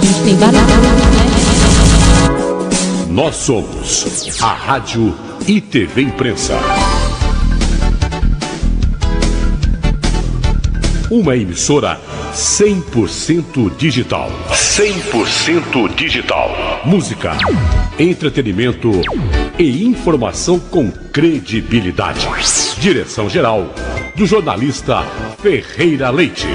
gente tem várias coisas, né? Nós somos a Rádio e TV Imprensa. Uma emissora 100% digital. 100% digital. Música, entretenimento e informação com credibilidade. Direção-geral do jornalista Ferreira Leite.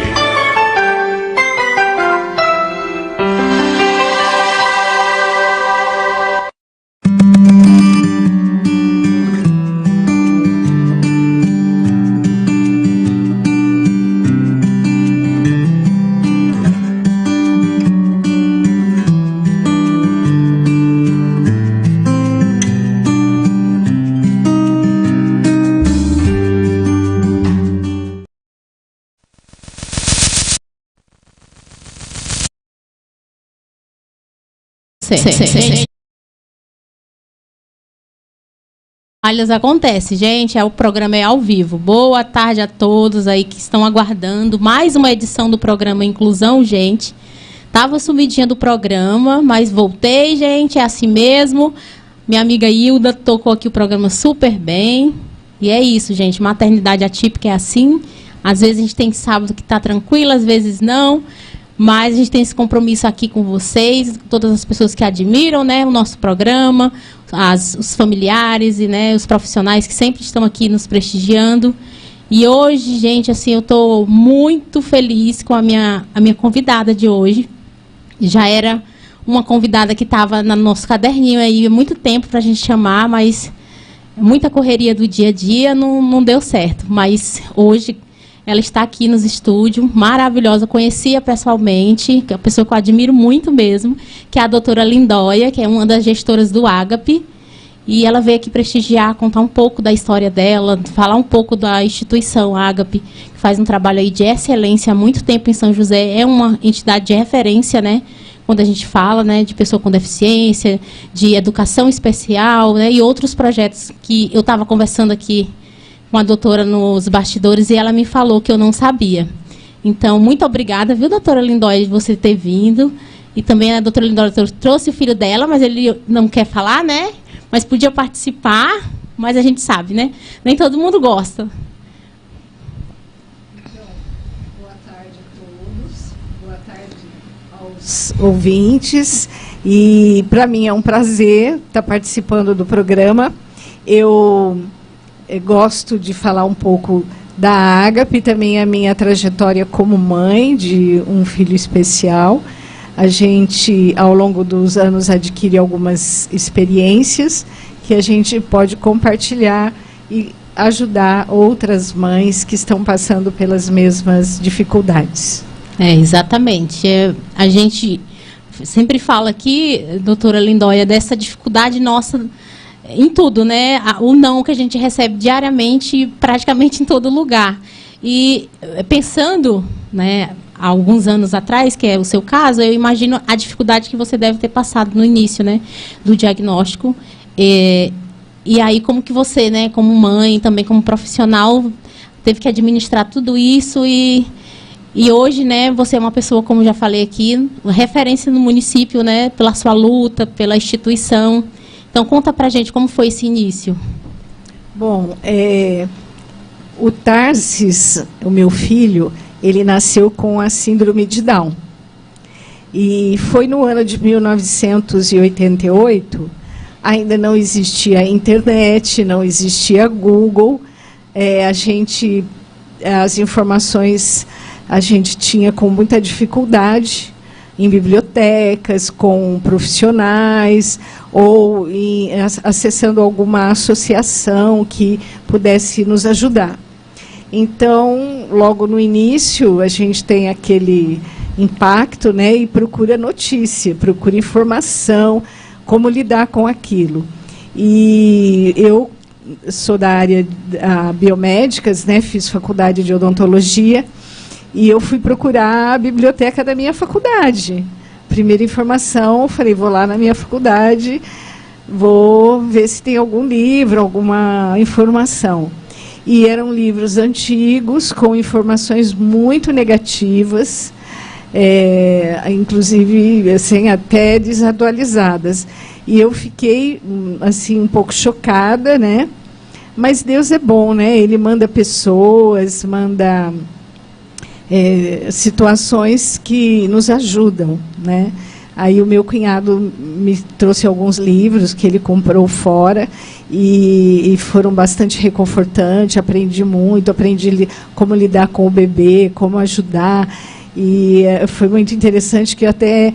Falhas acontece, gente, o programa é ao vivo. Boa tarde a todos aí que estão aguardando mais uma edição do programa Inclusão, gente. Tava sumidinha do programa, mas voltei, gente, é assim mesmo. Minha amiga Hilda tocou aqui o programa super bem. E é isso, gente, maternidade atípica é assim. Às vezes a gente tem sábado que tá tranquilo, às vezes não. Mas a gente tem esse compromisso aqui com vocês, todas as pessoas que admiram, né, o nosso programa, os familiares e, né, os profissionais que sempre estão aqui nos prestigiando. E hoje, gente, assim, eu estou muito feliz com a minha convidada de hoje. Já era uma convidada que estava no nosso caderninho aí há muito tempo para a gente chamar, mas muita correria do dia a dia não deu certo. Mas hoje ela está aqui nos estúdios, maravilhosa, conhecia pessoalmente, que é uma pessoa que eu admiro muito mesmo, que é a doutora Lindóia, que é uma das gestoras do Ágape, e ela veio aqui prestigiar, contar um pouco da história dela, falar um pouco da instituição Ágape, que faz um trabalho aí de excelência há muito tempo em São José, é uma entidade de referência, né, quando a gente fala, né, de pessoa com deficiência, de educação especial, né, e outros projetos que eu estava conversando aqui com a doutora nos bastidores e ela me falou que eu não sabia. Então, muito obrigada, viu, doutora Lindóia, de você ter vindo. E também a doutora Lindóia trouxe o filho dela, mas ele não quer falar, né? Mas podia participar, mas a gente sabe, né? Nem todo mundo gosta. Então, boa tarde a todos, boa tarde aos ouvintes. E para mim é um prazer estar participando do programa. Eu gosto de falar um pouco da Ágape, também a minha trajetória como mãe de um filho especial. A gente, ao longo dos anos, adquire algumas experiências que a gente pode compartilhar e ajudar outras mães que estão passando pelas mesmas dificuldades. Exatamente. A gente sempre fala aqui, doutora Lindóia, dessa dificuldade nossa em tudo, né? O não que a gente recebe diariamente, praticamente em todo lugar. E pensando, né, há alguns anos atrás, que é o seu caso, eu imagino a dificuldade que você deve ter passado no início, né, do diagnóstico. E aí, como que você, né, como mãe, também como profissional, teve que administrar tudo isso e hoje, né, você é uma pessoa, como já falei aqui, referência no município, né, pela sua luta, pela instituição. Então, conta pra gente como foi esse início. Bom, o Tarsis, o meu filho, ele nasceu com a síndrome de Down. E foi no ano de 1988, ainda não existia internet, não existia Google, as informações a gente tinha com muita dificuldade, em bibliotecas, com profissionais, ou acessando alguma associação que pudesse nos ajudar. Então, logo no início, a gente tem aquele impacto, né, e procura notícia, procura informação, como lidar com aquilo. E eu sou da área biomédicas, né, fiz faculdade de odontologia, e eu fui procurar a biblioteca da minha faculdade. Primeira informação, falei, vou lá na minha faculdade, vou ver se tem algum livro, alguma informação. E eram livros antigos, com informações muito negativas, inclusive assim, até desatualizadas. E eu fiquei assim um pouco chocada, né? Mas Deus é bom, né? Ele manda pessoas, manda situações que nos ajudam, né? Aí o meu cunhado me trouxe alguns livros que ele comprou fora e foram bastante reconfortantes, aprendi muito, aprendi como lidar com o bebê, como ajudar, e foi muito interessante que eu até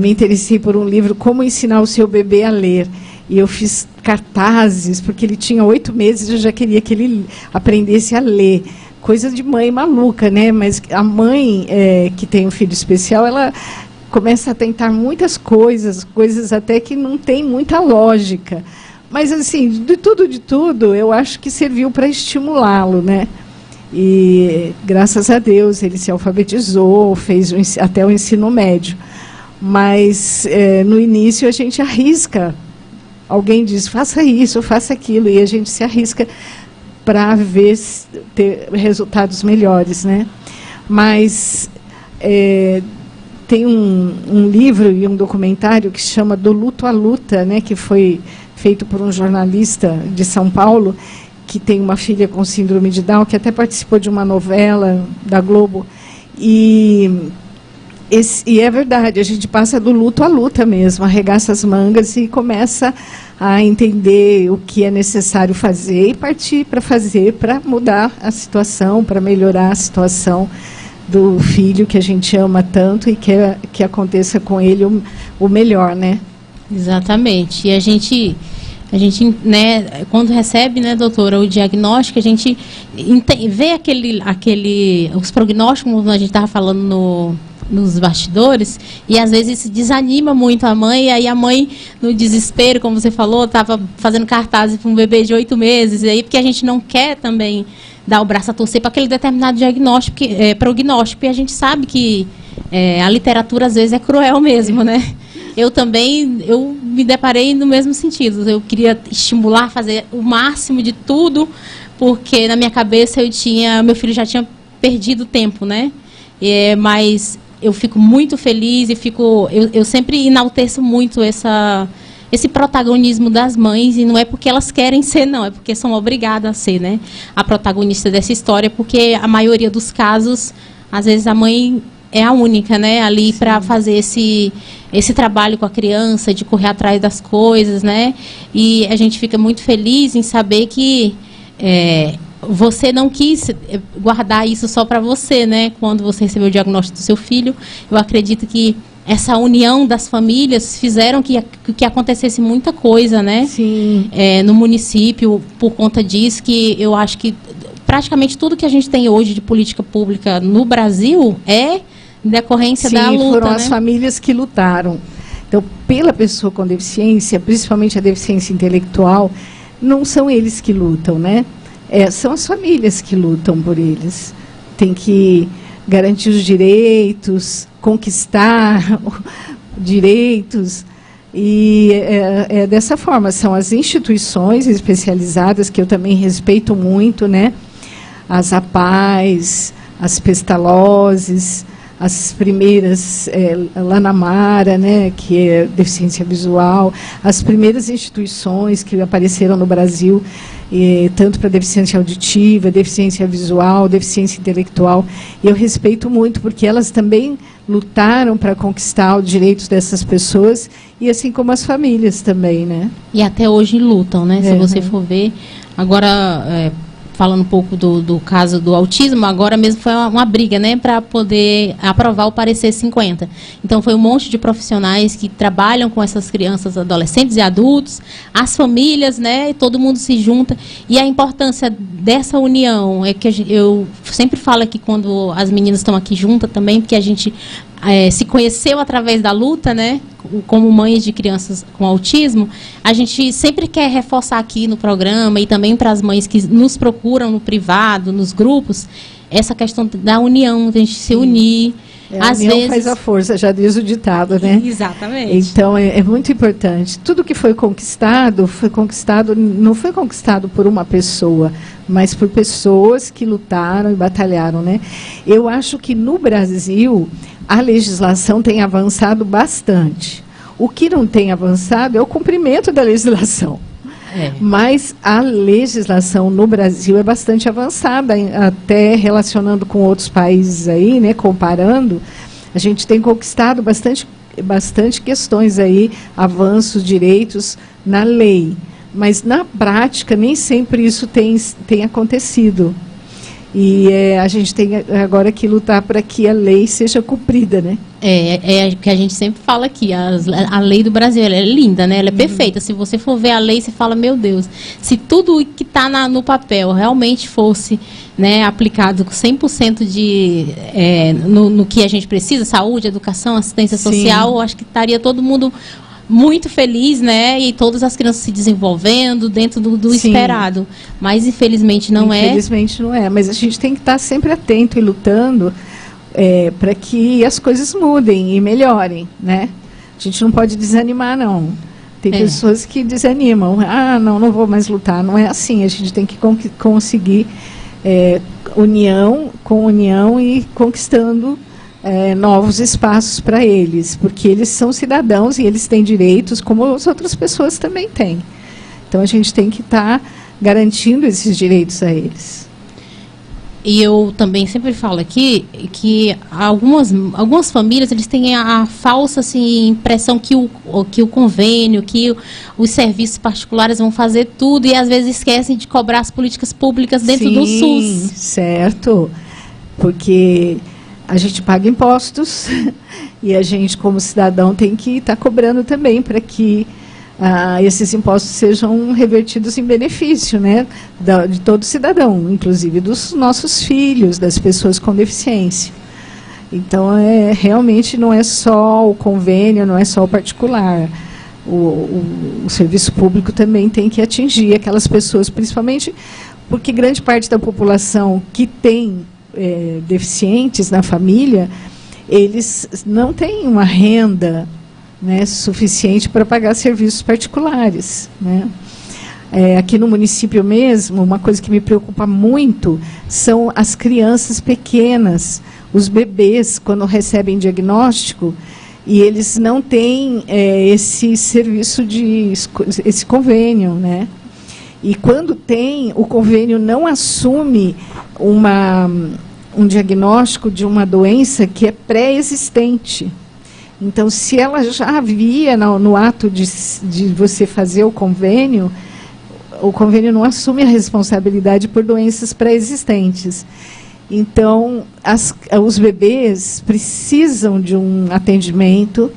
me interessei por um livro, Como Ensinar o Seu Bebê a Ler, e eu fiz cartazes, porque ele tinha 8 meses e eu já queria que ele aprendesse a ler. Coisa de mãe maluca, né? Mas a mãe que tem um filho especial, ela começa a tentar muitas coisas até que não tem muita lógica. Mas, assim, de tudo, eu acho que serviu para estimulá-lo, né? E, graças a Deus, ele se alfabetizou, fez até o ensino médio. Mas, no início, a gente arrisca. Alguém diz, faça isso, faça aquilo, e a gente se arrisca para ter resultados melhores, né? Mas tem um livro e um documentário que se chama Do Luto à Luta, né, que foi feito por um jornalista de São Paulo, que tem uma filha com síndrome de Down, que até participou de uma novela da Globo. E é verdade, a gente passa do luto à luta mesmo, arregaça as mangas e começa a entender o que é necessário fazer e partir para fazer, para mudar a situação, para melhorar a situação do filho que a gente ama tanto e quer que aconteça com ele o melhor, né? Exatamente. E a gente, né, quando recebe, né, doutora, o diagnóstico, a gente vê os prognósticos, como a gente estava falando nos bastidores, e às vezes isso desanima muito a mãe, e aí a mãe, no desespero, como você falou, estava fazendo cartazes para um bebê de 8 meses, e aí porque a gente não quer também dar o braço a torcer para aquele determinado diagnóstico, prognóstico, e a gente sabe que a literatura às vezes é cruel mesmo, né? Eu me deparei no mesmo sentido, eu queria estimular, fazer o máximo de tudo, porque na minha cabeça meu filho já tinha perdido tempo, né? Mas eu fico muito feliz e eu sempre enalteço muito esse protagonismo das mães, e não é porque elas querem ser, não, é porque são obrigadas a ser, né, a protagonista dessa história, porque a maioria dos casos, às vezes a mãe é a única, né, ali para fazer esse trabalho com a criança, de correr atrás das coisas, né, e a gente fica muito feliz em saber que você não quis guardar isso só para você, né? Quando você recebeu o diagnóstico do seu filho, eu acredito que essa união das famílias fizeram que acontecesse muita coisa, né? Sim. No município, por conta disso, que eu acho que praticamente tudo que a gente tem hoje de política pública no Brasil é em decorrência da luta. Sim, foram as famílias que lutaram. Então, pela pessoa com deficiência, principalmente a deficiência intelectual, não são eles que lutam, né? São as famílias que lutam por eles. Tem que garantir os direitos, conquistar direitos. E dessa forma, são as instituições especializadas, que eu também respeito muito, né? As APAES, as Pestalozes, as primeiras, Lanamara, né, que é deficiência visual, as primeiras instituições que apareceram no Brasil, tanto para deficiência auditiva, deficiência visual, deficiência intelectual. E eu respeito muito, porque elas também lutaram para conquistar os direitos dessas pessoas, e assim como as famílias também, né? E até hoje lutam, né? Se você for ver. Agora, falando um pouco do caso do autismo, agora mesmo foi uma briga, né, para poder aprovar o parecer 50. Então, foi um monte de profissionais que trabalham com essas crianças, adolescentes e adultos, as famílias, né, e todo mundo se junta. E a importância dessa união é que eu sempre falo aqui quando as meninas estão aqui juntas também, porque a gente se conheceu através da luta, né, como mães de crianças com autismo. A gente sempre quer reforçar aqui no programa, e também para as mães que nos procuram no privado, nos grupos, essa questão da união, da gente se unir. A união faz a força, já diz o ditado, né? Exatamente. Então, é muito importante. Tudo que foi conquistado, não foi conquistado por uma pessoa, mas por pessoas que lutaram e batalharam, né? Eu acho que no Brasil, a legislação tem avançado bastante. O que não tem avançado é o cumprimento da legislação. Mas a legislação no Brasil é bastante avançada, até relacionando com outros países aí, né, comparando, a gente tem conquistado bastante questões aí, avanços, direitos na lei. Mas na prática nem sempre isso tem acontecido. E a gente tem agora que lutar para que a lei seja cumprida, né? É o que a gente sempre fala aqui, a lei do Brasil, ela é linda, né? Ela é perfeita. Se você for ver a lei, você fala, meu Deus, se tudo que está no papel realmente fosse, né, aplicado com 100% no que a gente precisa, saúde, educação, assistência social, eu acho que estaria todo mundo muito feliz, né? E todas as crianças se desenvolvendo dentro do esperado. Mas, infelizmente, não é. Infelizmente, não é. Mas a gente tem que estar sempre atento e lutando para que as coisas mudem e melhorem, né? A gente não pode desanimar, não. Tem pessoas que desanimam. Ah, não vou mais lutar. Não é assim. A gente tem que conseguir união e conquistando novos espaços para eles, porque eles são cidadãos e eles têm direitos como as outras pessoas também têm. Então a gente tem que estar garantindo esses direitos a eles. E eu também sempre falo aqui que algumas famílias eles têm a falsa assim, impressão que o convênio, que os serviços particulares vão fazer tudo e às vezes esquecem de cobrar as políticas públicas dentro do SUS. Certo, porque a gente paga impostos e a gente, como cidadão, tem que estar cobrando também para que esses impostos sejam revertidos em benefício, né, de todo cidadão, inclusive dos nossos filhos, das pessoas com deficiência. Então, realmente não é só o convênio, não é só o particular. O serviço público também tem que atingir aquelas pessoas, principalmente porque grande parte da população que tem deficientes na família, eles não têm uma renda, né, suficiente para pagar serviços particulares, né? Aqui no município mesmo, uma coisa que me preocupa muito são as crianças pequenas, os bebês, quando recebem diagnóstico, e eles não têm esse serviço, esse convênio, né? E quando tem, o convênio não assume um diagnóstico de uma doença que é pré-existente. Então, se ela já havia no ato de você fazer o convênio não assume a responsabilidade por doenças pré-existentes. Então, os bebês precisam de um atendimento,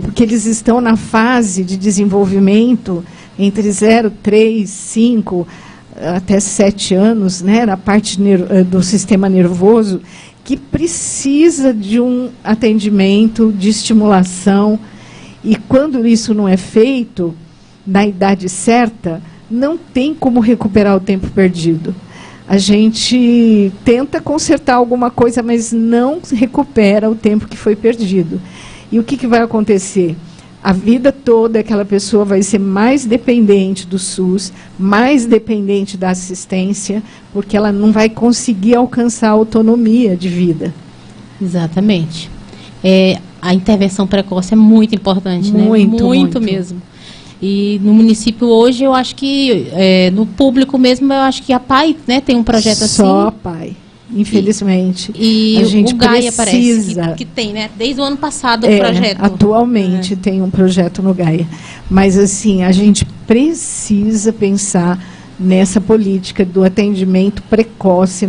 porque eles estão na fase de desenvolvimento entre 0, 3, 5, até 7 anos, né, na parte do sistema nervoso, que precisa de um atendimento, de estimulação. E quando isso não é feito, na idade certa, não tem como recuperar o tempo perdido. A gente tenta consertar alguma coisa, mas não recupera o tempo que foi perdido. E o que vai acontecer? A vida toda aquela pessoa vai ser mais dependente do SUS, mais dependente da assistência, porque ela não vai conseguir alcançar a autonomia de vida. Exatamente. A intervenção precoce é muito importante, né? Muito mesmo. E no município hoje, eu acho que, no público mesmo, eu acho que a PAI, né, tem um projeto assim. Só a PAI. Infelizmente. E a gente o Gaia parece que tem, né? Desde o ano passado o projeto. Atualmente tem um projeto no Gaia. Mas, assim, a gente precisa pensar nessa política do atendimento precoce.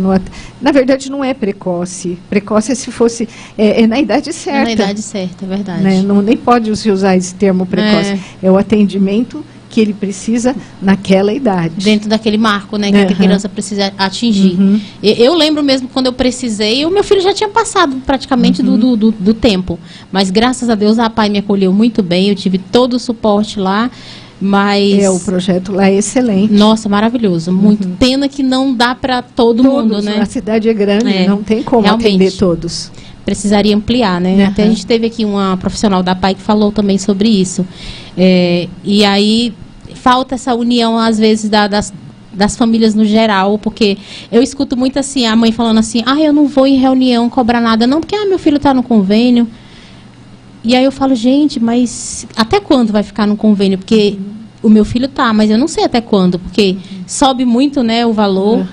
Na verdade, não é precoce. Precoce é se fosse... É na idade certa. É na idade certa, é verdade. Né? Nem pode se usar esse termo precoce. É o atendimento que ele precisa naquela idade. Dentro daquele marco, né, que a criança precisa atingir. Eu lembro mesmo quando eu precisei, o meu filho já tinha passado praticamente do tempo. Mas graças a Deus a PAI me acolheu muito bem, eu tive todo o suporte lá. Mas o projeto lá é excelente. Nossa, maravilhoso. Muito pena que não dá para todo mundo, né? A cidade é grande, não tem como atender todos. Precisaria ampliar, né? Até a gente teve aqui uma profissional da PAI que falou também sobre isso. E aí falta essa união, às vezes, das famílias no geral, porque eu escuto muito assim, a mãe falando assim, eu não vou em reunião cobrar nada, não, porque meu filho está no convênio. E aí eu falo, gente, mas até quando vai ficar no convênio? Porque o meu filho tá, mas eu não sei até quando, porque sobe muito, né, o valor.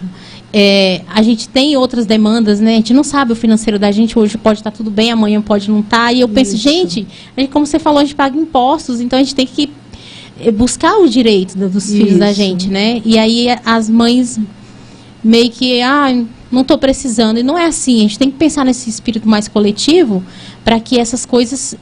A gente tem outras demandas, né? A gente não sabe o financeiro da gente, hoje pode estar tudo bem, amanhã pode não estar. E eu penso, gente, como você falou, a gente paga impostos, então a gente tem que buscar o direito dos filhos da gente, né? E aí as mães meio que, não estou precisando. E não é assim, a gente tem que pensar nesse espírito mais coletivo para que essas coisas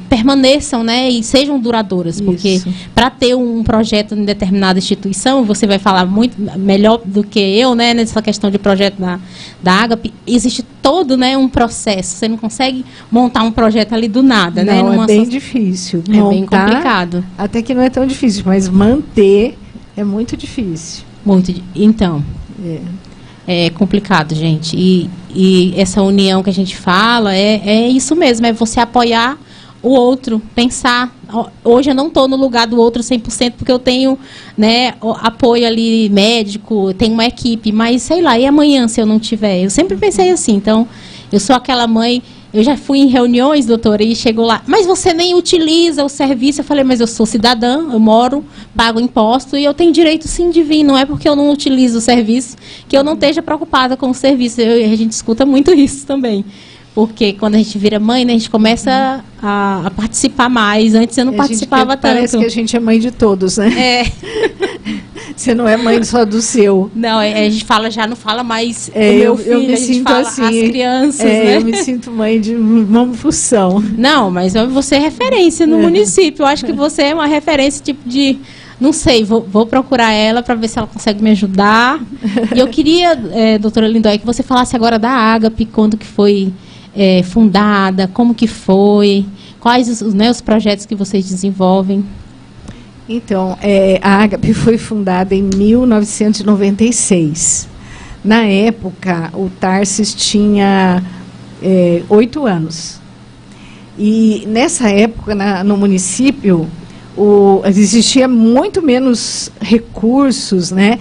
permaneçam, né? E sejam duradouras. Porque para ter um projeto em determinada instituição, você vai falar muito melhor do que eu, né? Nessa questão de projeto da Ágape, existe todo, né, um processo. Você não consegue montar um projeto ali do nada, né? Não, é bem difícil. É bem complicado. Até que não é tão difícil, mas manter é muito difícil. Então, é complicado, gente. E essa união que a gente fala é isso mesmo, é você apoiar o outro, pensar. Hoje eu não estou no lugar do outro 100%, porque eu tenho, né, apoio ali médico, tenho uma equipe, mas sei lá, e amanhã se eu não tiver? Eu sempre pensei assim, então, eu sou aquela mãe. Eu já fui em reuniões, doutora, e chegou lá, mas você nem utiliza o serviço. Eu falei, mas eu sou cidadã, eu moro, pago imposto e eu tenho direito sim de vir. Não é porque eu não utilizo o serviço que eu não esteja preocupada com o serviço. A gente escuta muito isso também. Porque quando a gente vira mãe, né, a gente começa a participar mais. Antes eu não participava tanto. Parece que a gente é mãe de todos, né? Você não é mãe só do seu. Não, a gente não fala mais o meu filho, eu me sinto fala assim, as crianças, né? Eu me sinto mãe de uma função. Não, mas você é referência no município. Eu acho que você é uma referência tipo de... Não sei, vou procurar ela para ver se ela consegue me ajudar. E eu queria, doutora Lindóia, que você falasse agora da Ágape, quando que foi fundada, como que foi, quais os projetos que vocês desenvolvem. Então, a Ágape foi fundada em 1996. Na época, o Tarsis tinha 8 anos. E nessa época, no município, existia muito menos recursos, né,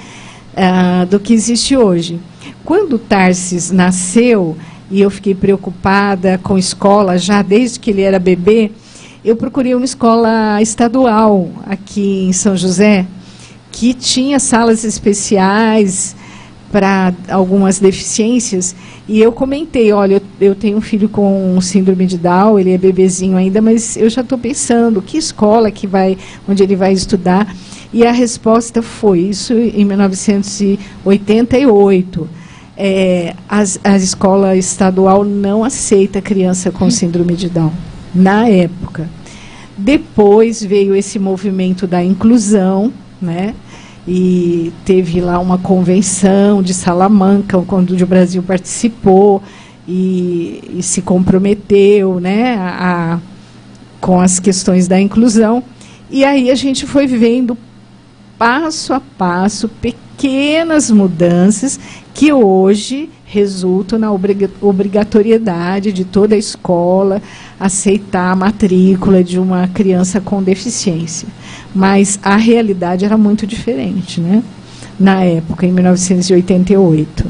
do que existe hoje. Quando o Tarsis nasceu, e eu fiquei preocupada com escola, já desde que ele era bebê, eu procurei uma escola estadual aqui em São José, que tinha salas especiais para algumas deficiências, e eu comentei, olha, eu tenho um filho com síndrome de Down, ele é bebezinho ainda, mas eu já estou pensando, que escola onde ele vai estudar? E a resposta foi, isso em 1988, a escola estadual não aceita criança com síndrome de Down. Na época. Depois veio esse movimento da inclusão, né? E teve lá uma convenção de Salamanca, quando o Brasil participou e se comprometeu, né, com as questões da inclusão. E aí a gente foi vendo passo a passo pequenas mudanças que hoje resultam na obrigatoriedade de toda a escola aceitar a matrícula de uma criança com deficiência. Mas a realidade era muito diferente, né? Na época, em 1988.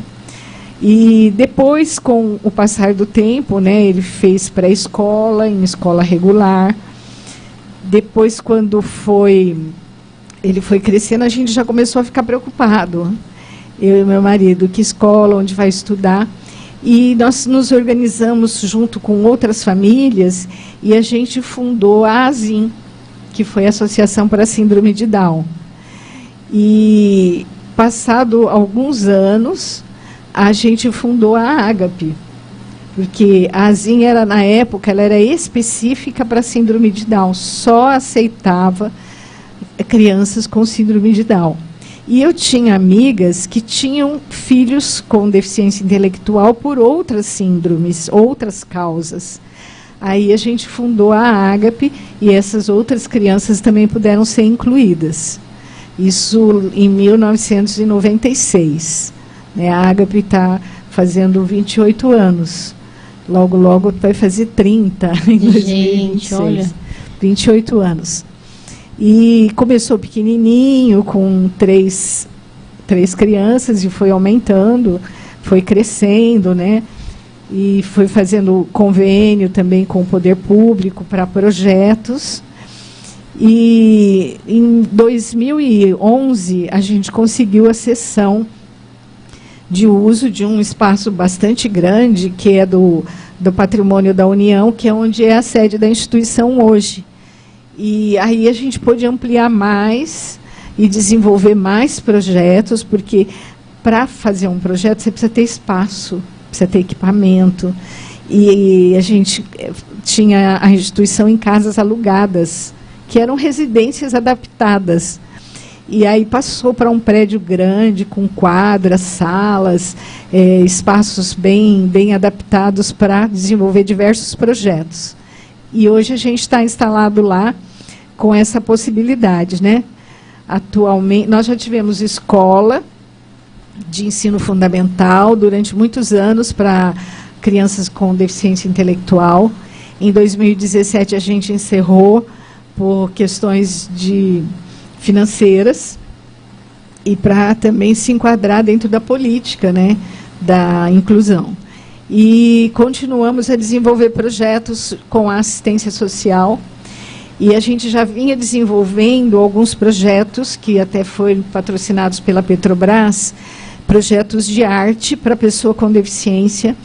E depois, com o passar do tempo, né, ele fez pré-escola, em escola regular. Depois, quando ele foi crescendo, a gente já começou a ficar preocupado. Eu e meu marido, que escola, onde vai estudar. E nós nos organizamos junto com outras famílias e a gente fundou a ASIM, que foi a Associação para a Síndrome de Down. E, passado alguns anos, a gente fundou a Ágape, porque a ASIM era, na época, ela era específica para a síndrome de Down, só aceitava crianças com síndrome de Down. E eu tinha amigas que tinham filhos com deficiência intelectual por outras síndromes, outras causas. Aí a gente fundou a Ágape e essas outras crianças também puderam ser incluídas. Isso em 1996. Né? A Ágape está fazendo 28 anos. Logo, logo vai fazer 30 em 2026. Olha. 28 anos. E começou pequenininho, com 3 3 crianças e foi aumentando, foi crescendo, né? E foi fazendo convênio também com o poder público para projetos. E em 2011 a gente conseguiu a cessão de uso de um espaço bastante grande, que é do Patrimônio da União, que é onde é a sede da instituição hoje. E aí a gente pôde ampliar mais e desenvolver mais projetos, porque para fazer um projeto você precisa ter espaço, precisa ter equipamento. E a gente tinha a instituição em casas alugadas, que eram residências adaptadas. E aí passou para um prédio grande, com quadras, salas, espaços bem adaptados para desenvolver diversos projetos. E hoje a gente está instalado lá com essa possibilidade, né? Atualmente, nós já tivemos escola de ensino fundamental durante muitos anos para crianças com deficiência intelectual. Em 2017 a gente encerrou por questões financeiras e para também se enquadrar dentro da política, né, da inclusão. E continuamos a desenvolver projetos com a assistência social, e a gente já vinha desenvolvendo alguns projetos que até foram patrocinados pela Petrobras, projetos de arte para pessoa com deficiência,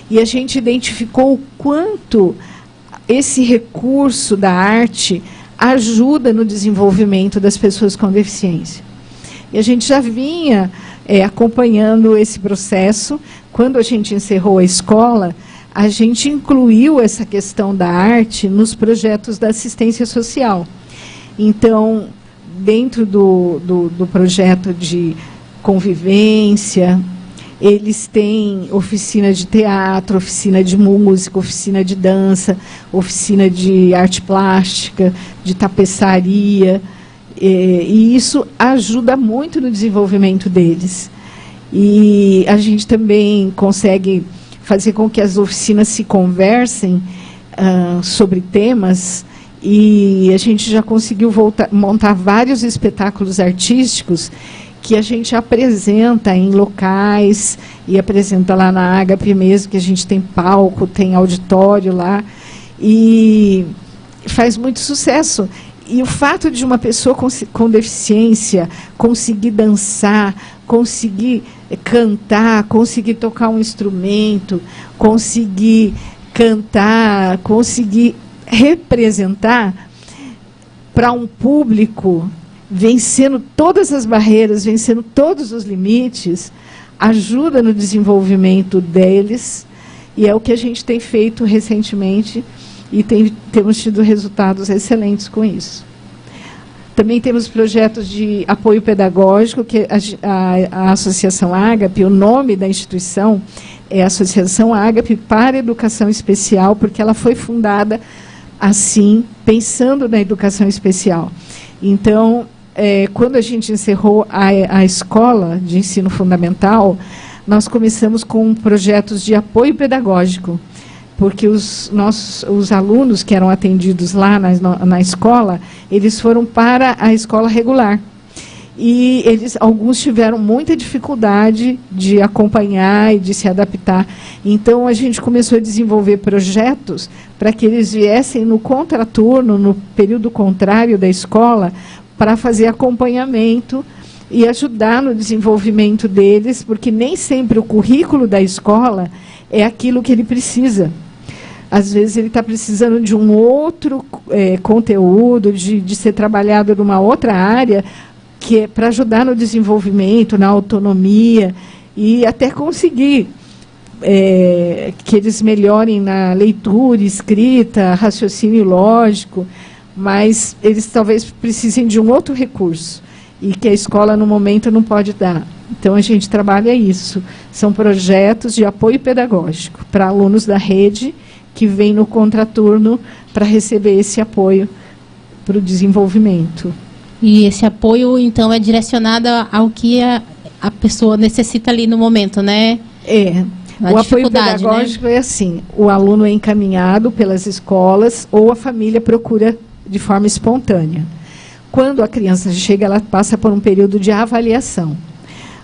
e a gente identificou o quanto esse recurso da arte ajuda no desenvolvimento das pessoas com deficiência. E a gente já vinha acompanhando esse processo. Quando a gente encerrou a escola, a gente incluiu essa questão da arte nos projetos da assistência social. Então, dentro do projeto de convivência, eles têm oficina de teatro, oficina de música, oficina de dança, oficina de arte plástica, de tapeçaria, e isso ajuda muito no desenvolvimento deles. E a gente também consegue fazer com que as oficinas se conversem sobre temas, e a gente já conseguiu montar vários espetáculos artísticos que a gente apresenta em locais e apresenta lá na Ágape mesmo, que a gente tem palco, tem auditório lá, e faz muito sucesso. E o fato de uma pessoa com deficiência conseguir dançar, conseguir cantar, conseguir tocar um instrumento, conseguir cantar, conseguir representar para um público, vencendo todas as barreiras, vencendo todos os limites, ajuda no desenvolvimento deles, e é o que a gente tem feito recentemente, e temos tido resultados excelentes com isso. Também temos projetos de apoio pedagógico, que a Associação Ágape, o nome da instituição é Associação Ágape para Educação Especial, porque ela foi fundada assim, pensando na educação especial. Então, quando a gente encerrou a escola de ensino fundamental, nós começamos com projetos de apoio pedagógico, porque os alunos que eram atendidos lá na escola, eles foram para a escola regular. E alguns tiveram muita dificuldade de acompanhar e de se adaptar. Então, a gente começou a desenvolver projetos para que eles viessem no contraturno, no período contrário da escola, para fazer acompanhamento e ajudar no desenvolvimento deles, porque nem sempre o currículo da escola é aquilo que ele precisa. Às vezes ele está precisando de um outro conteúdo, de ser trabalhado numa outra área, que é para ajudar no desenvolvimento, na autonomia, e até conseguir que eles melhorem na leitura, escrita, raciocínio lógico, mas eles talvez precisem de um outro recurso, e que a escola, no momento, não pode dar. Então, a gente trabalha isso. São projetos de apoio pedagógico para alunos da rede que vêm no contraturno para receber esse apoio para o desenvolvimento. E esse apoio, então, é direcionado ao que a pessoa necessita ali no momento, né? O apoio pedagógico, né? É assim, o aluno é encaminhado pelas escolas ou a família procura de forma espontânea. Quando a criança chega, ela passa por um período de avaliação.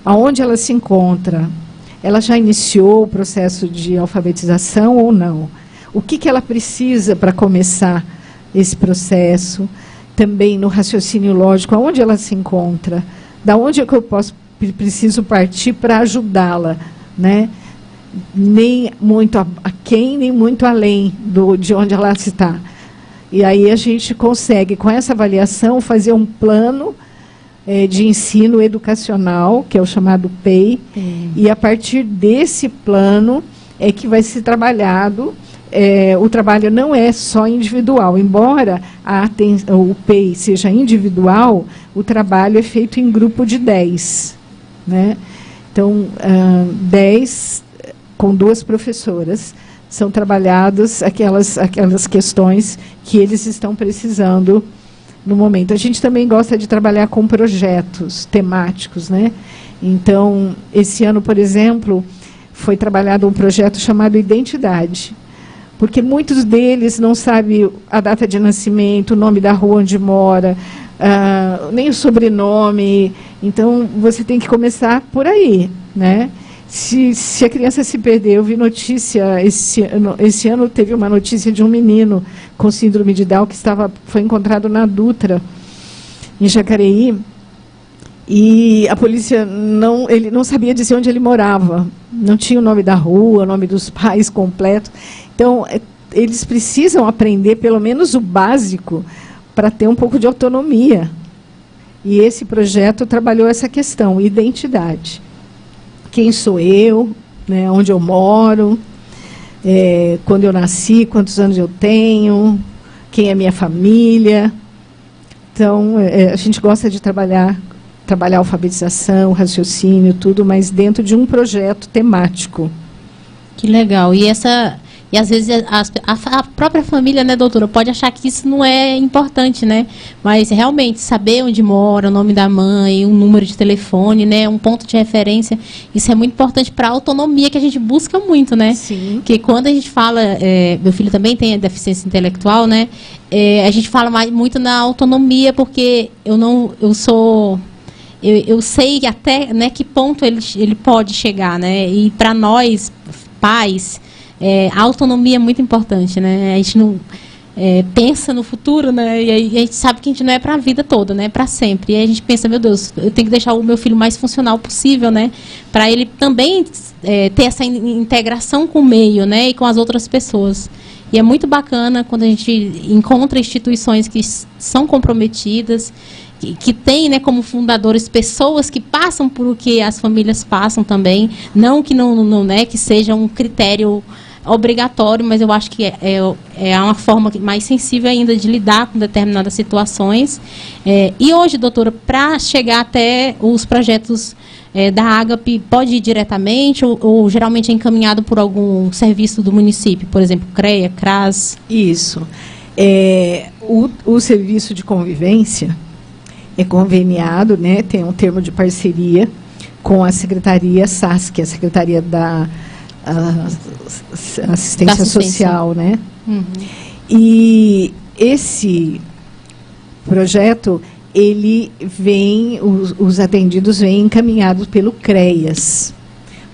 aonde ela se encontra? Ela já iniciou o processo de alfabetização ou não? O que ela precisa para começar esse processo? Também no raciocínio lógico, aonde ela se encontra? Da onde é que eu preciso partir para ajudá-la, né? Nem muito aquém, nem muito além de onde ela está. E aí a gente consegue, com essa avaliação, fazer um plano de ensino educacional, que é o chamado PEI, e a partir desse plano é que vai ser trabalhado. O trabalho não é só individual, embora o PEI seja individual, o trabalho é feito em grupo de 10. Né? Então, 10 com 2 professoras, são trabalhadas aquelas questões que eles estão precisando no momento. A gente também gosta de trabalhar com projetos temáticos, né? Então, esse ano, por exemplo, foi trabalhado um projeto chamado Identidade, porque muitos deles não sabem a data de nascimento, o nome da rua onde mora, nem o sobrenome. Então, você tem que começar por aí, né? Se a criança se perder, eu vi notícia, esse ano teve uma notícia de um menino com síndrome de Down que foi encontrado na Dutra, em Jacareí, e a polícia ele não sabia dizer onde ele morava, não tinha o nome da rua, o nome dos pais completo. Então, eles precisam aprender pelo menos o básico para ter um pouco de autonomia. E esse projeto trabalhou essa questão, identidade. Quem sou eu, né, onde eu moro, quando eu nasci, quantos anos eu tenho, quem é minha família. Então, a gente gosta de trabalhar alfabetização, raciocínio, tudo, mas dentro de um projeto temático. Que legal. E às vezes a própria família, né, doutora, pode achar que isso não é importante, né? Mas realmente saber onde mora, o nome da mãe, um número de telefone, né, um ponto de referência, isso é muito importante para a autonomia que a gente busca muito, né? Sim. Porque quando a gente fala, meu filho também tem deficiência intelectual, né? A gente fala muito na autonomia, porque eu sei até, né, que ponto ele pode chegar, né? E para nós, pais, a autonomia é muito importante, né? A gente não pensa no futuro, né? E aí a gente sabe que a gente não é para a vida toda, né? Para sempre. E aí a gente pensa, meu Deus, eu tenho que deixar o meu filho mais funcional possível, né? Para ele também ter essa integração com o meio, né? E com as outras pessoas. E é muito bacana quando a gente encontra instituições que são comprometidas, que tem, né, como fundadores pessoas que passam por o que as famílias passam também, não que não né, que seja um critério obrigatório, mas eu acho que é uma forma mais sensível ainda de lidar com determinadas situações. E hoje, doutora, para chegar até os projetos da Ágape, pode ir diretamente ou geralmente é encaminhado por algum serviço do município, por exemplo, CREA, CRAS? Isso. O serviço de convivência é conveniado, né, tem um termo de parceria com a Secretaria SAS, que é a Secretaria da Assistência Social, né? Uhum. E esse projeto, ele vem, os atendidos vêm encaminhados pelo CREAS,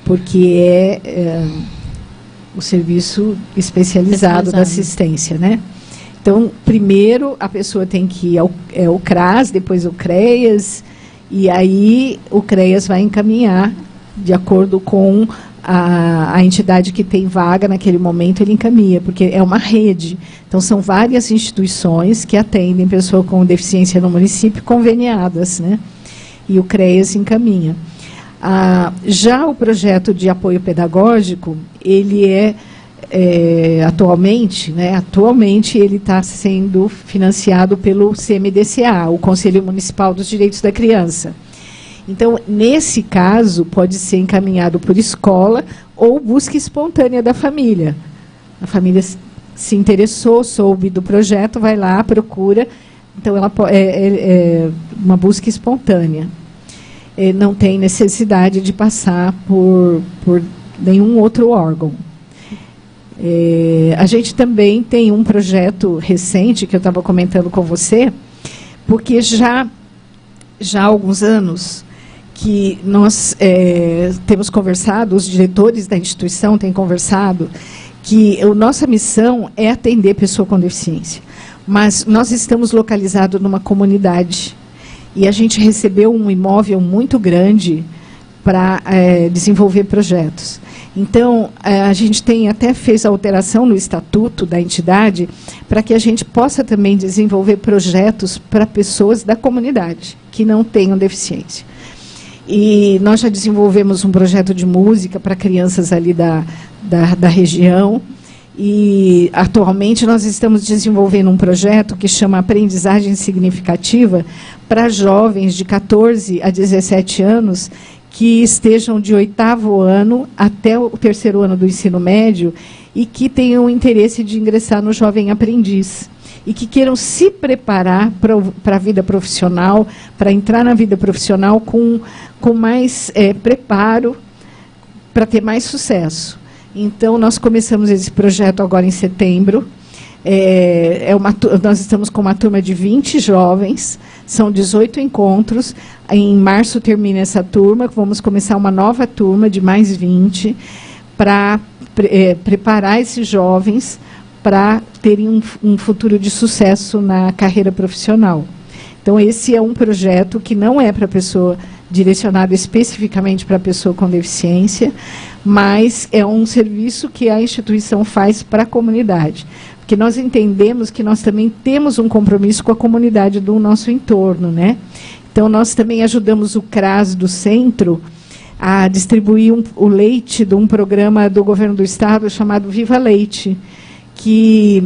porque é o serviço especializado da assistência, né? Então, primeiro a pessoa tem que ir ao CRAS, depois o CREAS, e aí o CREAS vai encaminhar, de acordo com a entidade que tem vaga naquele momento, ele encaminha, porque é uma rede. Então, são várias instituições que atendem pessoa com deficiência no município, conveniadas, né? E o CREAS encaminha. Já o projeto de apoio pedagógico, ele atualmente ele está sendo financiado pelo CMDCA, o Conselho Municipal dos Direitos da Criança. Então, nesse caso, pode ser encaminhado por escola ou busca espontânea da família. A família se interessou, soube do projeto, vai lá, procura. Então, ela é uma busca espontânea. Não tem necessidade de passar por nenhum outro órgão. A gente também tem um projeto recente, que eu estava comentando com você, porque já há alguns anos que nós temos conversado, os diretores da instituição têm conversado, que a nossa missão é atender pessoa com deficiência. Mas nós estamos localizados numa comunidade e a gente recebeu um imóvel muito grande para desenvolver projetos. Então, a gente até fez a alteração no estatuto da entidade para que a gente possa também desenvolver projetos para pessoas da comunidade que não tenham deficiência. E nós já desenvolvemos um projeto de música para crianças ali da região. E, atualmente, nós estamos desenvolvendo um projeto que chama Aprendizagem Significativa para jovens de 14 a 17 anos que estejam de 8º ano até o 3º ano do ensino médio e que tenham interesse de ingressar no Jovem Aprendiz e que queiram se preparar para a vida profissional, para entrar na vida profissional com mais preparo, para ter mais sucesso. Então, nós começamos esse projeto agora em setembro. Nós estamos com uma turma de 20 jovens, são 18 encontros. Em março termina essa turma, vamos começar uma nova turma de mais 20 para preparar esses jovens para terem um futuro de sucesso na carreira profissional. Então, esse é um projeto que não é para pessoa, direcionado especificamente para a pessoa com deficiência, mas é um serviço que a instituição faz para a comunidade. Porque nós entendemos que nós também temos um compromisso com a comunidade do nosso entorno, né? Então, nós também ajudamos o CRAS do centro a distribuir o leite de um programa do governo do estado chamado Viva Leite, que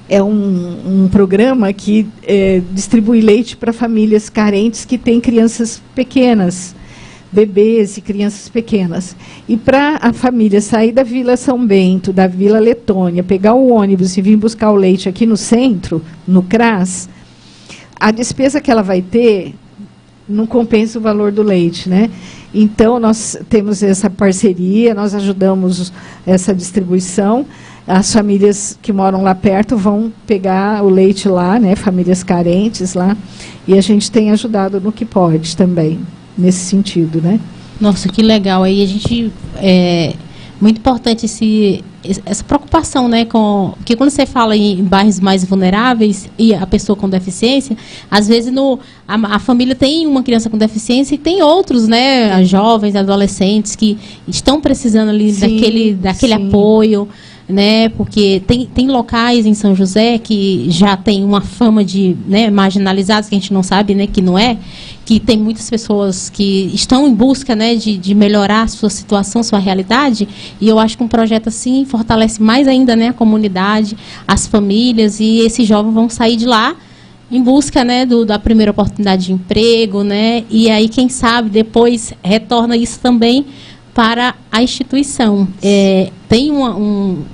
é um programa que distribui leite para famílias carentes que têm crianças pequenas, bebês e crianças pequenas. E para a família sair da Vila São Bento, da Vila Letônia, pegar o ônibus e vir buscar o leite aqui no centro, no CRAS, a despesa que ela vai ter não compensa o valor do leite, né? Então, nós temos essa parceria, nós ajudamos essa distribuição. As famílias que moram lá perto vão pegar o leite lá, né? Famílias carentes lá. E a gente tem ajudado no que pode também, nesse sentido, né? Nossa, que legal. Aí a gente... muito importante essa preocupação, né, que quando você fala em bairros mais vulneráveis e a pessoa com deficiência, às vezes a família tem uma criança com deficiência e tem outros, né, jovens, adolescentes que estão precisando ali daquele apoio, né, porque tem locais em São José que já tem uma fama de, né, marginalizados, que a gente não sabe, né, que não é, que tem muitas pessoas que estão em busca, né, de melhorar a sua situação, sua realidade, e eu acho que um projeto assim fortalece mais ainda, né, a comunidade, as famílias, e esses jovens vão sair de lá em busca, né, da primeira oportunidade de emprego, né, e aí, quem sabe, depois retorna isso também para a instituição. Tem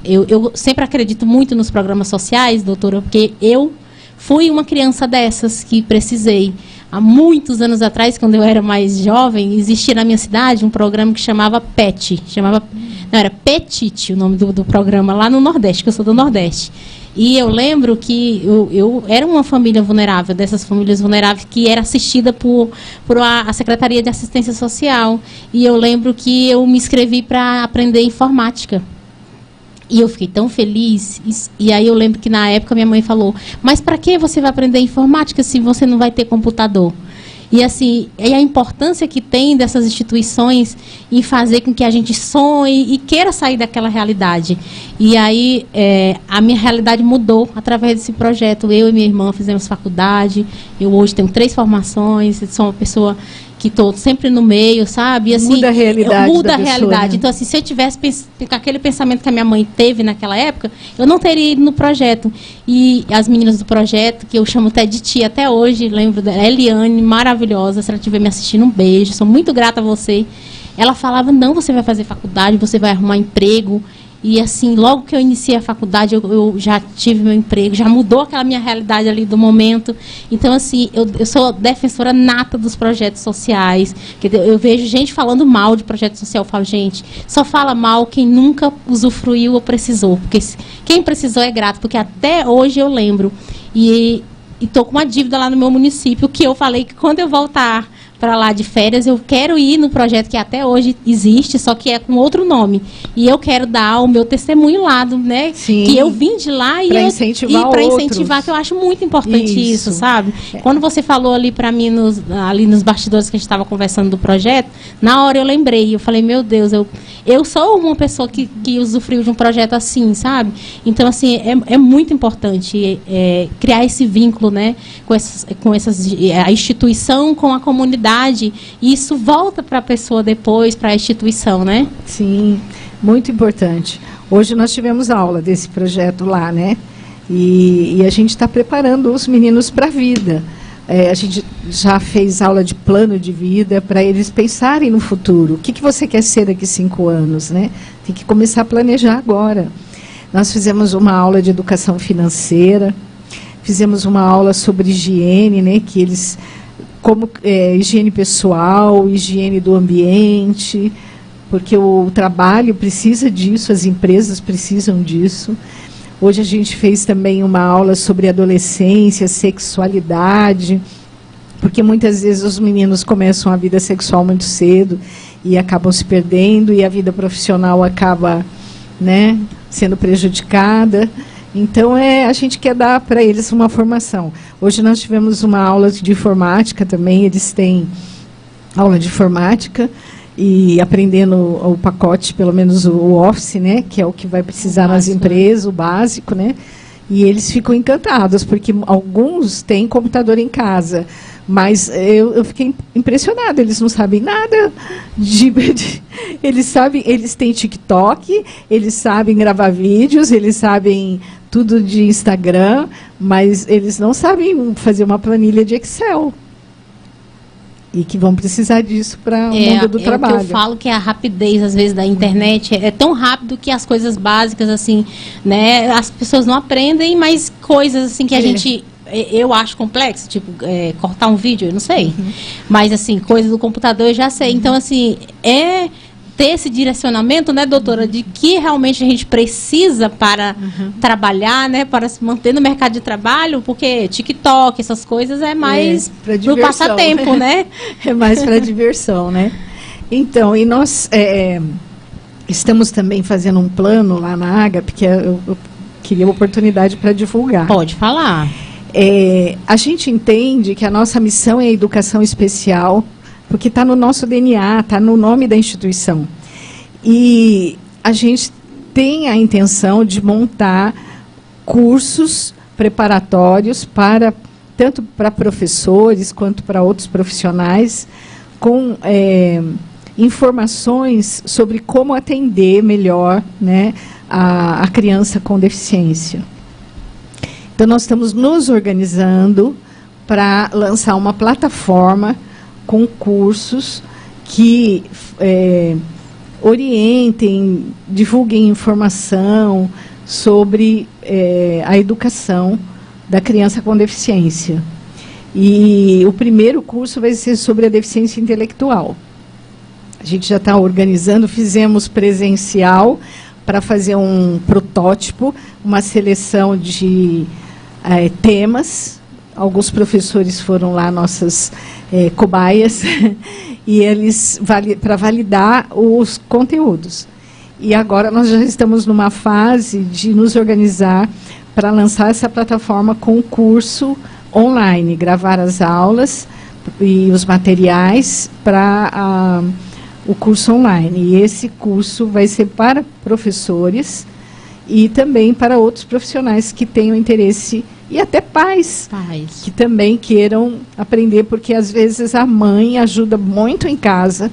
eu sempre acredito muito nos programas sociais, doutora, porque eu fui uma criança dessas que precisei. Há muitos anos atrás, quando eu era mais jovem, existia na minha cidade um programa que chamava PET. Era Petite o nome do programa, lá no Nordeste, que eu sou do Nordeste. E eu lembro que eu era uma família vulnerável, dessas famílias vulneráveis, que era assistida por a Secretaria de Assistência Social. E eu lembro que eu me inscrevi para aprender informática. E eu fiquei tão feliz. E aí eu lembro que na época minha mãe falou: mas para que você vai aprender informática se você não vai ter computador? E assim, a importância que tem dessas instituições em fazer com que a gente sonhe e queira sair daquela realidade. E aí a minha realidade mudou através desse projeto. Eu e minha irmã fizemos faculdade. Eu hoje tenho 3 formações. Sou uma pessoa que estou sempre no meio, sabe? E, assim, muda a realidade. Muda a realidade. Né? Então, assim, se eu tivesse com aquele pensamento que a minha mãe teve naquela época, eu não teria ido no projeto. E as meninas do projeto, que eu chamo até de tia até hoje, lembro dela, Eliane, maravilhosa. Se ela estiver me assistindo, um beijo. Sou muito grata a você. Ela falava: não, você vai fazer faculdade, você vai arrumar emprego. E assim, logo que eu iniciei a faculdade, eu já tive meu emprego, já mudou aquela minha realidade ali do momento. Então, assim, eu sou defensora nata dos projetos sociais. Eu vejo gente falando mal de projeto social. Eu falo: gente, só fala mal quem nunca usufruiu ou precisou. Porque quem precisou é grato, porque até hoje eu lembro. E estou com uma dívida lá no meu município, que eu falei que quando eu voltar para lá de férias, eu quero ir no projeto que até hoje existe, só que é com outro nome. E eu quero dar o meu testemunho lá, né? Sim. Que eu vim de lá e para incentivar, que eu acho muito importante isso, sabe? Quando você falou ali para mim, ali nos bastidores que a gente estava conversando do projeto, na hora eu lembrei, eu falei, meu Deus, eu sou uma pessoa que usufruiu de um projeto assim, sabe? Então, assim, é muito importante criar esse vínculo, né? Com a instituição, com a comunidade, e isso volta para a pessoa depois, para a instituição, né? Sim, muito importante. Hoje nós tivemos aula desse projeto lá, né? E a gente está preparando os meninos para a vida. A gente já fez aula de plano de vida para eles pensarem no futuro. O que você quer ser daqui 5 anos, né? Tem que começar a planejar agora. Nós fizemos uma aula de educação financeira, fizemos uma aula sobre higiene, né? Que eles, como higiene pessoal, higiene do ambiente, porque o trabalho precisa disso, as empresas precisam disso. Hoje a gente fez também uma aula sobre adolescência, sexualidade, porque muitas vezes os meninos começam a vida sexual muito cedo e acabam se perdendo, e a vida profissional acaba, né, sendo prejudicada. Então, a gente quer dar para eles uma formação. Hoje nós tivemos uma aula de informática também, eles têm aula de informática, e aprendendo o pacote, pelo menos o Office, né, que é o que vai precisar nas empresas, o básico, né, e eles ficam encantados, porque alguns têm computador em casa, mas eu fiquei impressionada, eles não sabem nada eles têm TikTok, eles sabem gravar vídeos, eles sabem tudo de Instagram, mas eles não sabem fazer uma planilha de Excel. E que vão precisar disso para o mundo do trabalho. O que eu falo que a rapidez, às vezes, da internet é tão rápido que as coisas básicas, assim, né, as pessoas não aprendem, mas coisas assim que a gente... Eu acho complexo, tipo, cortar um vídeo, eu não sei. Mas, assim, coisas do computador eu já sei. Então, assim, ter esse direcionamento, né, doutora, de que realmente a gente precisa para trabalhar, né, para se manter no mercado de trabalho, porque TikTok, essas coisas é mais para o passatempo, né? É mais para diversão, né? Então, e nós estamos também fazendo um plano lá na Agape, que eu queria uma oportunidade para divulgar. Pode falar. A gente entende que a nossa missão é a educação especial, porque está no nosso DNA, está no nome da instituição. E a gente tem a intenção de montar cursos preparatórios tanto para professores quanto para outros profissionais, com informações sobre como atender melhor, né, a criança com deficiência. Então, nós estamos nos organizando para lançar uma plataforma com cursos que orientem, divulguem informação sobre a educação da criança com deficiência. E o primeiro curso vai ser sobre a deficiência intelectual. A gente já está organizando, fizemos presencial para fazer um protótipo, uma seleção de temas. Alguns professores foram lá, nossas cobaias, e eles para validar os conteúdos. E agora nós já estamos numa fase de nos organizar para lançar essa plataforma com curso online, gravar as aulas e os materiais para o curso online. E esse curso vai ser para professores e também para outros profissionais que tenham interesse, e até pais que também queiram aprender, porque às vezes a mãe ajuda muito em casa,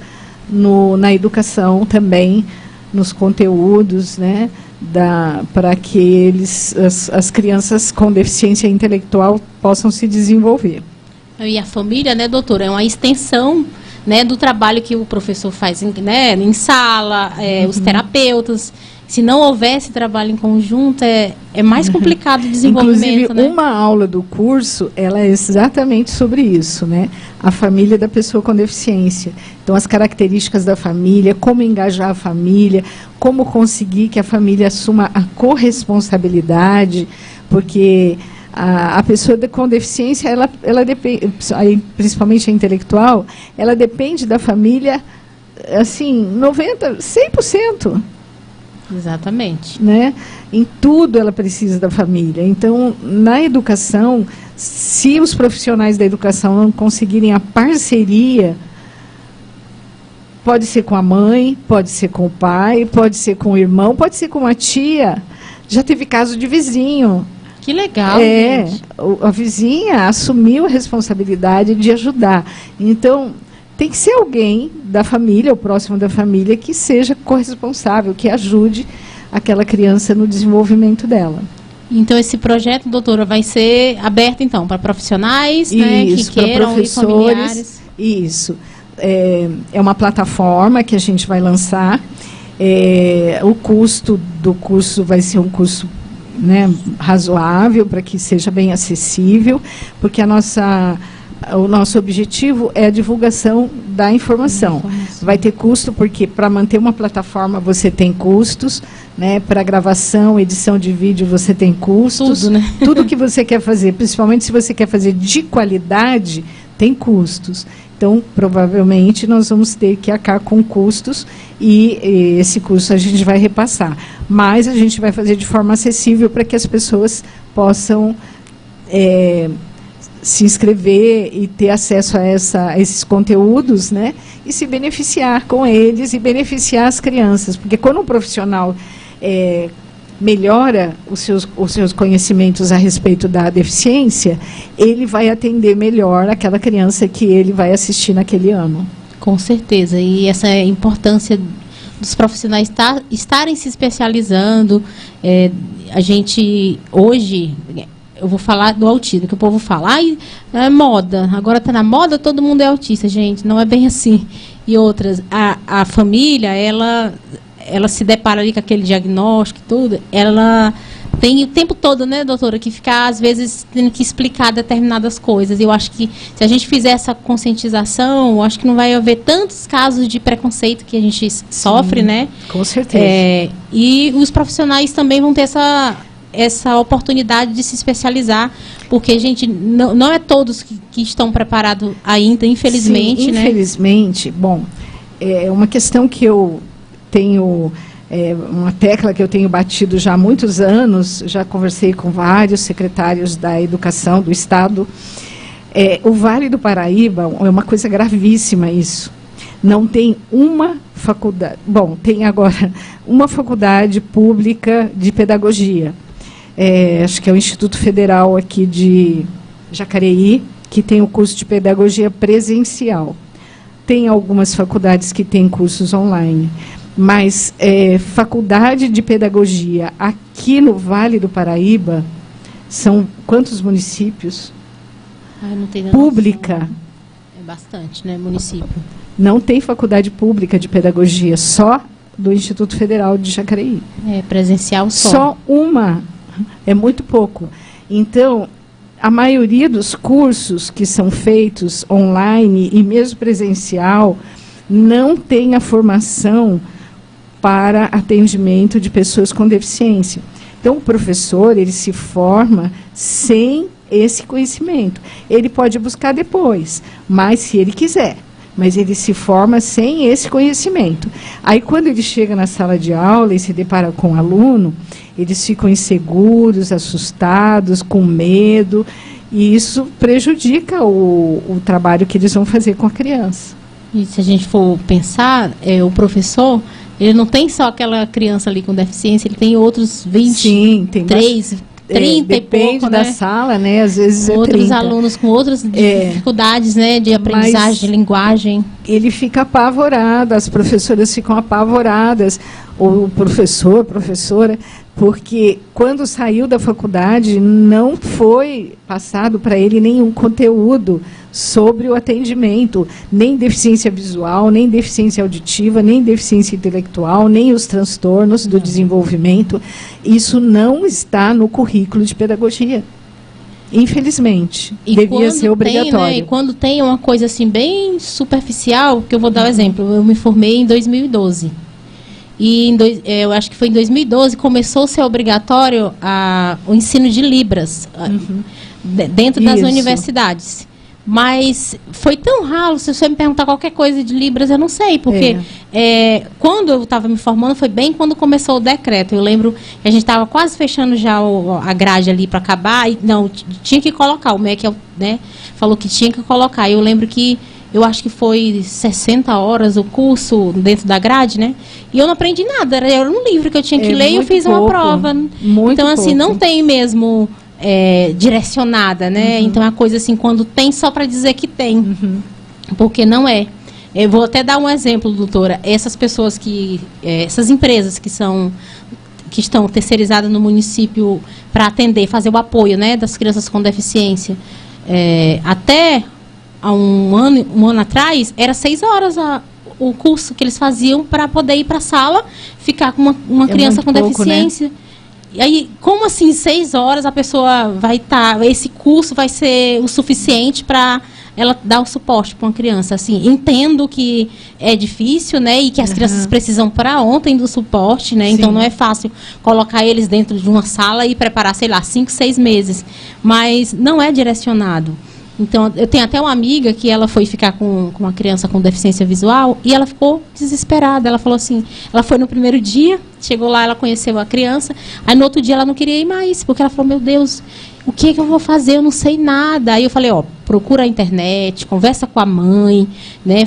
na educação também, nos conteúdos, né, para que as crianças com deficiência intelectual possam se desenvolver. E a família, né, doutora, é uma extensão, né, do trabalho que o professor faz, né, em sala, os terapeutas. Se não houvesse trabalho em conjunto, é mais complicado o desenvolvimento. Inclusive, né? Uma aula do curso, ela é exatamente sobre isso, né? A família da pessoa com deficiência. Então, as características da família, como engajar a família, como conseguir que a família assuma a corresponsabilidade, porque a pessoa com deficiência, ela depende, principalmente a intelectual, ela depende da família, assim, 100%. Exatamente. Né? Em tudo ela precisa da família. Então, na educação, se os profissionais da educação não conseguirem a parceria, pode ser com a mãe, pode ser com o pai, pode ser com o irmão, pode ser com a tia. Já teve caso de vizinho. Que legal, gente. A vizinha assumiu a responsabilidade de ajudar. Então, tem que ser alguém da família, ou próximo da família, que seja corresponsável, que ajude aquela criança no desenvolvimento dela. Então, esse projeto, doutora, vai ser aberto, então, para profissionais, né, que queiram, professores, e familiares. Isso. É uma plataforma que a gente vai lançar. O custo do curso vai ser um custo, né, razoável, para que seja bem acessível, porque o nosso objetivo é a divulgação da informação. Vai ter custo, porque para manter uma plataforma você tem custos, né? Para gravação, edição de vídeo você tem custos. Tudo, né? Tudo que você quer fazer, principalmente se você quer fazer de qualidade, tem custos. Então, provavelmente, nós vamos ter que arcar com custos e esse custo a gente vai repassar. Mas a gente vai fazer de forma acessível para que as pessoas possam se inscrever e ter acesso a esses conteúdos, né? E se beneficiar com eles e beneficiar as crianças. Porque quando um profissional melhora os seus conhecimentos a respeito da deficiência, ele vai atender melhor aquela criança que ele vai assistir naquele ano. Com certeza. E essa importância dos profissionais estarem se especializando. A gente, hoje, eu vou falar do autismo, que o povo fala, é moda, agora está na moda, todo mundo é autista. Gente, não é bem assim. E outras, a família, ela se depara ali com aquele diagnóstico e tudo, ela tem o tempo todo, né, doutora, que ficar, às vezes, tendo que explicar determinadas coisas. Eu acho que, se a gente fizer essa conscientização, eu acho que não vai haver tantos casos de preconceito que a gente sofre, né? Com certeza. E os profissionais também vão ter essa oportunidade de se especializar, porque, gente, não é todos que estão preparados ainda, infelizmente. Sim, infelizmente, né? Bom, é uma questão que eu tenho, uma tecla que eu tenho batido já há muitos anos, já conversei com vários secretários da educação do Estado. O Vale do Paraíba é uma coisa gravíssima isso. Não tem uma faculdade, tem agora uma faculdade pública de pedagogia. Acho que é o Instituto Federal aqui de Jacareí, que tem o curso de pedagogia presencial. Tem algumas faculdades que têm cursos online. Mas faculdade de pedagogia aqui no Vale do Paraíba, são quantos municípios? Não tem pública. Noção. É bastante, né, município. Não tem faculdade pública de pedagogia, só do Instituto Federal de Jacareí. Presencial só. Só uma, é muito pouco. Então, a maioria dos cursos que são feitos online e mesmo presencial não tem a formação para atendimento de pessoas com deficiência. Então, o professor, ele se forma sem esse conhecimento. Ele pode buscar depois, mas se ele quiser. Mas ele se forma sem esse conhecimento. Aí, quando ele chega na sala de aula e se depara com o aluno, eles ficam inseguros, assustados, com medo, e isso prejudica o trabalho que eles vão fazer com a criança. E se a gente for pensar, o professor, ele não tem só aquela criança ali com deficiência, ele tem outros 20, sim, tem 30 depende e pouco, da né? sala, né? Às vezes outros 30. alunos com outras dificuldades, né, de aprendizagem, de linguagem. Ele fica apavorado, as professoras ficam apavoradas, o professor, professora, porque quando saiu da faculdade não foi passado para ele nenhum conteúdo sobre o atendimento, nem deficiência visual, nem deficiência auditiva, nem deficiência intelectual, nem os transtornos do desenvolvimento. Isso não está no currículo de pedagogia. Infelizmente, devia ser obrigatório. Né, e quando tem uma coisa assim bem superficial, que eu vou dar um exemplo, eu me formei em 2012. e eu acho que foi em 2012, começou a ser obrigatório o ensino de Libras dentro das universidades. Mas foi tão ralo, se você me perguntar qualquer coisa de Libras, eu não sei, porque quando eu estava me formando, foi bem quando começou o decreto. Eu lembro que a gente estava quase fechando já a grade ali para acabar, e não, tinha que colocar, o MEC falou que tinha que colocar. Eu lembro que, eu acho que foi 60 horas o curso dentro da grade, né? E eu não aprendi nada, era um livro que eu tinha que ler e eu fiz uma prova. Então, assim, não tem mesmo... direcionada, né? Então é uma coisa assim, quando tem, só para dizer que tem, porque não é. Eu vou até dar um exemplo, doutora. Essas pessoas essas empresas que estão terceirizadas no município para atender, fazer o apoio, né, das crianças com deficiência, até há um ano atrás, era 6 horas o curso que eles faziam para poder ir para a sala, ficar com uma criança com deficiência. Né? E aí, como assim, 6 horas a pessoa vai estar... esse curso vai ser o suficiente para ela dar o suporte para uma criança? Assim, entendo que é difícil, né? E que as crianças precisam para ontem do suporte, né? Sim. Então, não é fácil colocar eles dentro de uma sala e preparar, sei lá, 5, 6 meses. Mas não é direcionado. Então, eu tenho até uma amiga que ela foi ficar com uma criança com deficiência visual e ela ficou desesperada. Ela falou assim, ela foi no primeiro dia, chegou lá, ela conheceu a criança, aí no outro dia ela não queria ir mais, porque ela falou, meu Deus, o que eu vou fazer? Eu não sei nada. Aí eu falei, procura a internet, conversa com a mãe, né,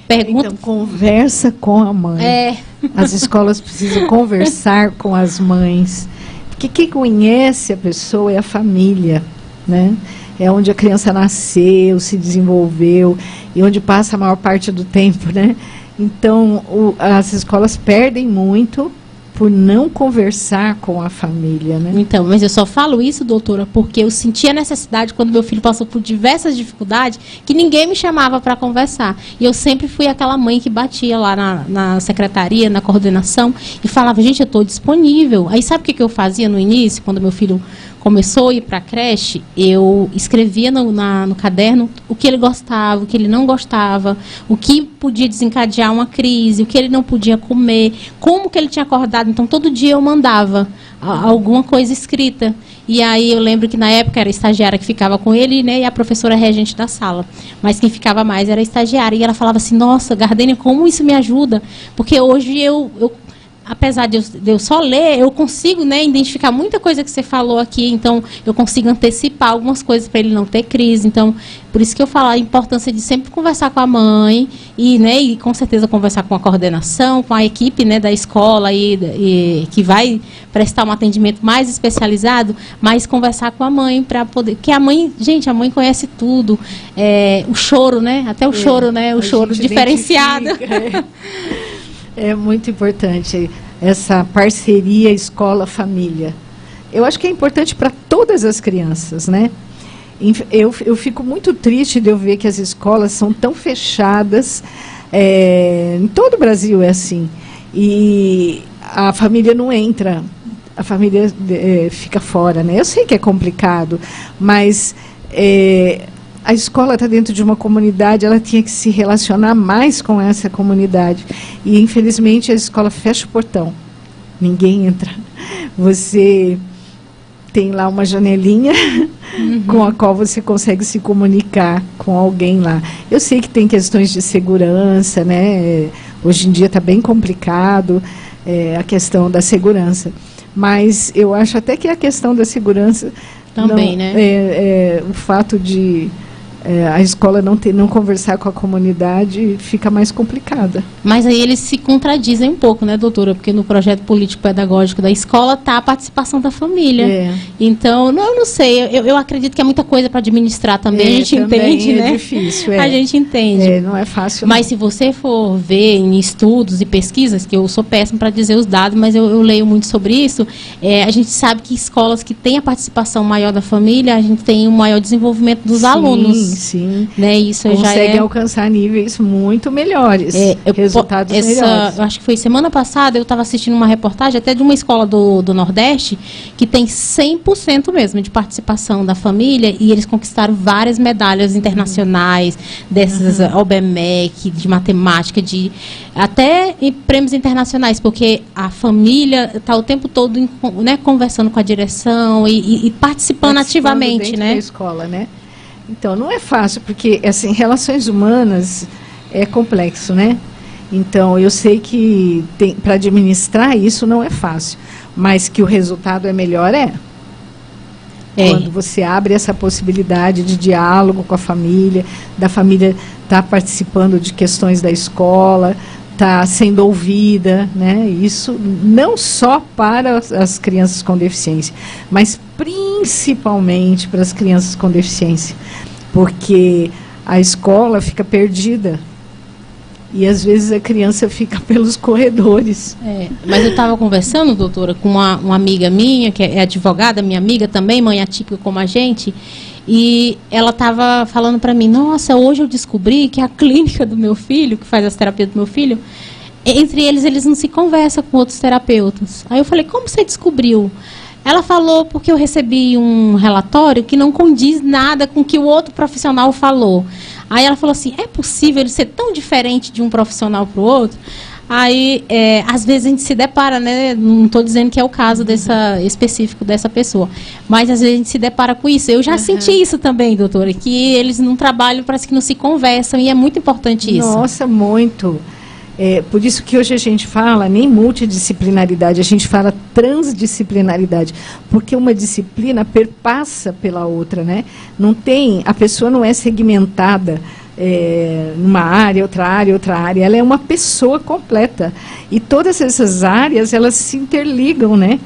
pergunta... Então, conversa com a mãe. As escolas precisam conversar com as mães, porque quem conhece a pessoa é a família, né? É onde a criança nasceu, se desenvolveu e onde passa a maior parte do tempo, né? Então, as escolas perdem muito por não conversar com a família, né? Então, mas eu só falo isso, doutora, porque eu senti a necessidade, quando meu filho passou por diversas dificuldades, que ninguém me chamava para conversar. E eu sempre fui aquela mãe que batia lá na secretaria, na coordenação, e falava, gente, eu estou disponível. Aí sabe o que eu fazia no início, quando meu filho começou a ir para a creche? Eu escrevia no caderno o que ele gostava, o que ele não gostava, o que podia desencadear uma crise, o que ele não podia comer, como que ele tinha acordado. Então, todo dia eu mandava alguma coisa escrita. E aí eu lembro que na época era a estagiária que ficava com ele, né, e a professora regente da sala. Mas quem ficava mais era a estagiária. E ela falava assim, nossa, Gardênia, como isso me ajuda? Porque hoje apesar de eu só ler, eu consigo, né, identificar muita coisa que você falou aqui, então eu consigo antecipar algumas coisas para ele não ter crise. Então, por isso que eu falo a importância de sempre conversar com a mãe e com certeza conversar com a coordenação, com a equipe, né, da escola e que vai prestar um atendimento mais especializado, mas conversar com a mãe para poder... Porque a mãe, gente, a mãe conhece tudo. O choro, né? Até o choro, né? O choro diferenciado. É muito importante essa parceria escola-família. Eu acho que é importante para todas as crianças, né? Eu fico muito triste de eu ver que as escolas são tão fechadas. Em todo o Brasil é assim. E a família não entra, a família fica fora, né? Eu sei que é complicado, mas... a escola está dentro de uma comunidade, ela tinha que se relacionar mais com essa comunidade. E, infelizmente, a escola fecha o portão. Ninguém entra. Você tem lá uma janelinha com a qual você consegue se comunicar com alguém lá. Eu sei que tem questões de segurança, né? Hoje em dia está bem complicado a questão da segurança. Mas eu acho até que a questão da segurança... Também, né? O fato de... a escola não conversar com a comunidade fica mais complicada. Mas aí eles se contradizem um pouco, né, doutora? Porque no projeto político-pedagógico da escola está a participação da família. Então, eu não sei, eu acredito que é muita coisa para administrar também, a gente entende, né? É difícil, A gente entende. Não é fácil. Mas se você for ver em estudos e pesquisas, que eu sou péssima para dizer os dados, mas eu leio muito sobre isso, a gente sabe que escolas que têm a participação maior da família, a gente tem um maior desenvolvimento dos alunos. sim. Né? Isso conseguem alcançar níveis muito melhores, resultados melhores. Eu acho que foi semana passada, eu estava assistindo uma reportagem até de uma escola do Nordeste que tem 100% mesmo de participação da família, e eles conquistaram várias medalhas internacionais, dessas OBMEC, de matemática, até em prêmios internacionais, porque a família está o tempo todo, né, conversando com a direção e participando ativamente, né? Da escola, né? Então, não é fácil, porque, assim, relações humanas é complexo, né? Então, eu sei que para administrar isso não é fácil, mas que o resultado é melhor, quando você abre essa possibilidade de diálogo com a família, da família estar participando de questões da escola, está sendo ouvida, né? Isso não só para as crianças com deficiência, mas principalmente para as crianças com deficiência, porque a escola fica perdida e às vezes a criança fica pelos corredores. Mas eu estava conversando, doutora, com uma amiga minha, que é advogada, minha amiga também, mãe atípica como a gente, e ela estava falando para mim, nossa, hoje eu descobri que a clínica do meu filho, que faz as terapias do meu filho, entre eles não se conversam com outros terapeutas. Aí eu falei, como você descobriu? Ela falou, porque eu recebi um relatório que não condiz nada com o que o outro profissional falou. Aí ela falou assim, é possível ele ser tão diferente de um profissional para o outro? Aí, às vezes a gente se depara, né? Não estou dizendo que é o caso específico dessa pessoa, mas às vezes a gente se depara com isso. Eu já senti isso também, doutora, que eles não trabalham, parece que não se conversam, e é muito importante isso. Nossa, muito. Por isso que hoje a gente fala nem multidisciplinaridade, a gente fala transdisciplinaridade, porque uma disciplina perpassa pela outra, né? A pessoa não é segmentada numa área, outra área, ela é uma pessoa completa. E todas essas áreas, elas se interligam, né?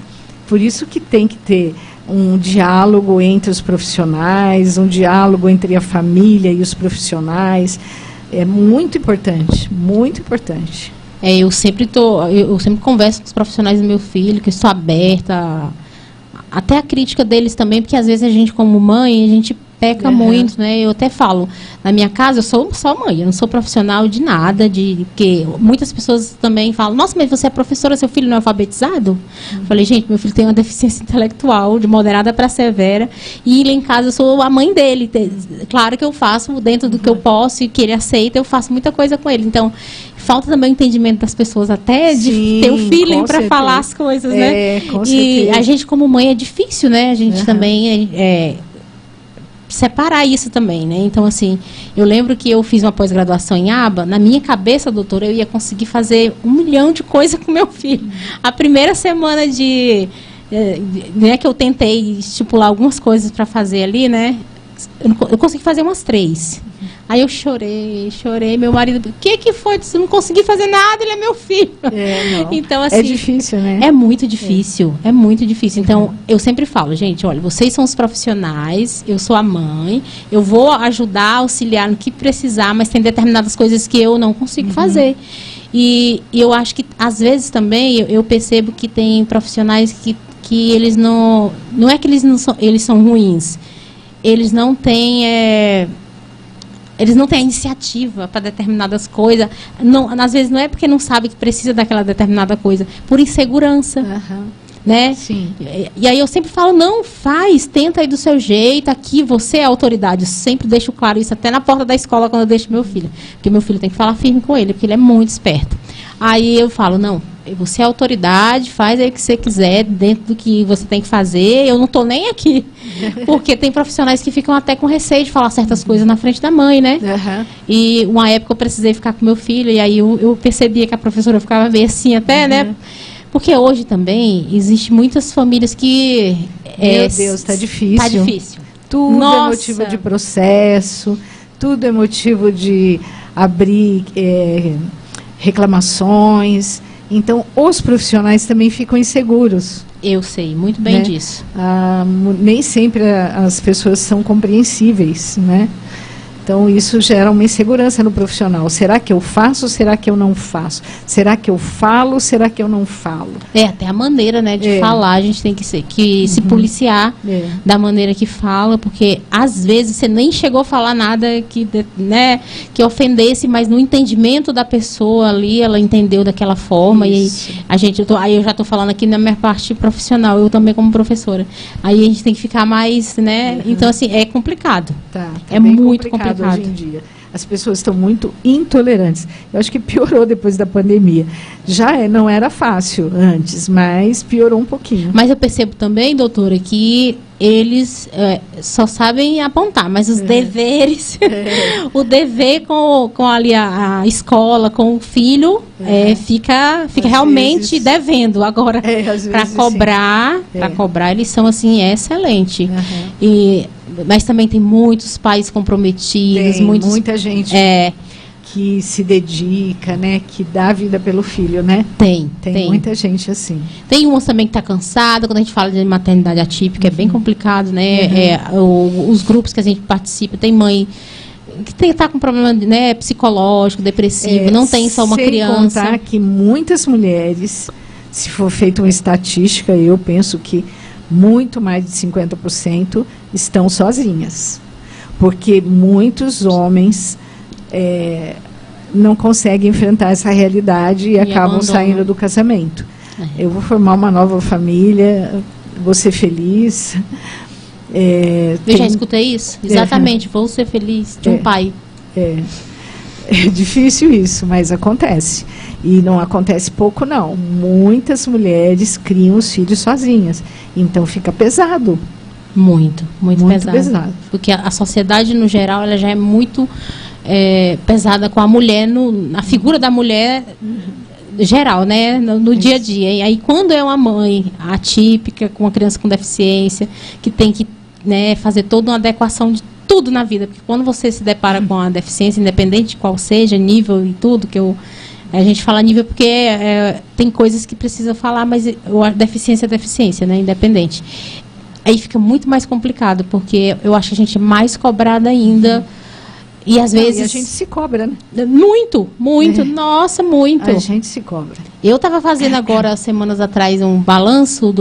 Por isso que tem que ter um diálogo entre os profissionais, um diálogo entre a família e os profissionais. É muito importante, muito importante. Eu sempre converso com os profissionais do meu filho, que eu estou aberta, até a crítica deles também, porque às vezes a gente, como mãe, a gente peca muito, né? Eu até falo, na minha casa eu sou só mãe, eu não sou profissional de nada, porque muitas pessoas também falam, nossa, mas você é professora, seu filho não é alfabetizado? Eu falei, gente, meu filho tem uma deficiência intelectual, de moderada para severa, e lá em casa eu sou a mãe dele. Claro que eu faço dentro do que eu posso e que ele aceita, eu faço muita coisa com ele. Então, falta também o entendimento das pessoas, até de ter o feeling para falar as coisas, né? Com certeza. E a gente, como mãe, é difícil, né? A gente também separar isso também, né? Então, assim, eu lembro que eu fiz uma pós-graduação em aba, na minha cabeça, doutora, eu ia conseguir fazer 1 milhão de coisas com meu filho. A primeira semana né, que eu tentei estipular algumas coisas para fazer ali, né? Eu consegui fazer umas 3. Aí eu chorei, meu marido, o que foi? Eu não consegui fazer nada, ele é meu filho. Então, assim, é difícil, né? É muito difícil, é muito difícil. Então, eu sempre falo, gente, olha, vocês são os profissionais, eu sou a mãe, eu vou ajudar, auxiliar no que precisar, mas tem determinadas coisas que eu não consigo fazer. E eu acho que, às vezes, também, eu percebo que tem profissionais que eles não é que eles são ruins, eles não têm a iniciativa para determinadas coisas. Às vezes não é porque não sabe que precisa daquela determinada coisa, por insegurança. Né? Sim. E aí eu sempre falo, não, tenta aí do seu jeito, aqui você é a autoridade. Eu sempre deixo claro isso até na porta da escola quando eu deixo meu filho. Porque meu filho tem que falar firme com ele, porque ele é muito esperto. Aí eu falo, não, você é a autoridade, faz aí o que você quiser, dentro do que você tem que fazer, eu não estou nem aqui. Porque tem profissionais que ficam até com receio de falar certas coisas na frente da mãe, né? E uma época eu precisei ficar com meu filho, e aí eu percebia que a professora ficava meio assim até, né? Porque hoje também existe muitas famílias que... Meu Deus, está difícil. Está difícil. Tudo é motivo de processo, tudo é motivo de abrir reclamações. Então, os profissionais também ficam inseguros. Eu sei muito bem disso. Nem sempre as pessoas são compreensíveis, né? Então, isso gera uma insegurança no profissional. Será que eu faço ou será que eu não faço? Será que eu falo ou será que eu não falo? Até a maneira, né, de falar, a gente tem que se policiar da maneira que fala, porque às vezes você nem chegou a falar nada que ofendesse, mas no entendimento da pessoa ali, ela entendeu daquela forma. Isso. E aí eu já estou falando aqui na minha parte profissional, eu também como professora. Aí a gente tem que ficar mais, né? Então, assim, é complicado. É muito complicado hoje em dia. As pessoas estão muito intolerantes. Eu acho que piorou depois da pandemia. Não era fácil antes, mas piorou um pouquinho. Mas eu percebo também, doutora, que eles só sabem apontar, mas os deveres, o dever com ali a escola, com o filho, fica realmente devendo. Agora, para cobrar, eles são assim excelentes. Mas também tem muitos pais comprometidos, muita gente que se dedica, né, que dá a vida pelo filho, né? Tem muita gente assim. Tem umas também que está cansada, quando a gente fala de maternidade atípica, é bem complicado, né? Os grupos que a gente participa, tem mãe que está com problema, né, psicológico, depressivo, não tem só uma criança. Sem contar que muitas mulheres, se for feita uma estatística, eu penso que muito mais de 50% estão sozinhas. Porque muitos homens não conseguem enfrentar essa realidade e acabam saindo do casamento. Eu vou formar uma nova família, vou ser feliz. Eu já escutei isso. Exatamente, vou ser feliz de um pai. É difícil isso, mas acontece. E não acontece pouco, não. Muitas mulheres criam os filhos sozinhas. Então fica pesado. Muito pesado. Porque a sociedade, no geral, ela já é muito pesada com a mulher, a figura da mulher geral, né? No dia a dia. E aí, quando é uma mãe atípica, com uma criança com deficiência, que tem que fazer toda uma adequação de tudo na vida. Porque quando você se depara com a deficiência, independente de qual seja, nível e tudo, a gente fala nível porque tem coisas que precisa falar, mas a deficiência é deficiência, né? Independente. Aí fica muito mais complicado, porque eu acho que a gente é mais cobrada ainda. E às vezes... E a gente se cobra, né? Muito. Nossa, muito. A gente se cobra. Eu estava fazendo agora, semanas atrás, um balanço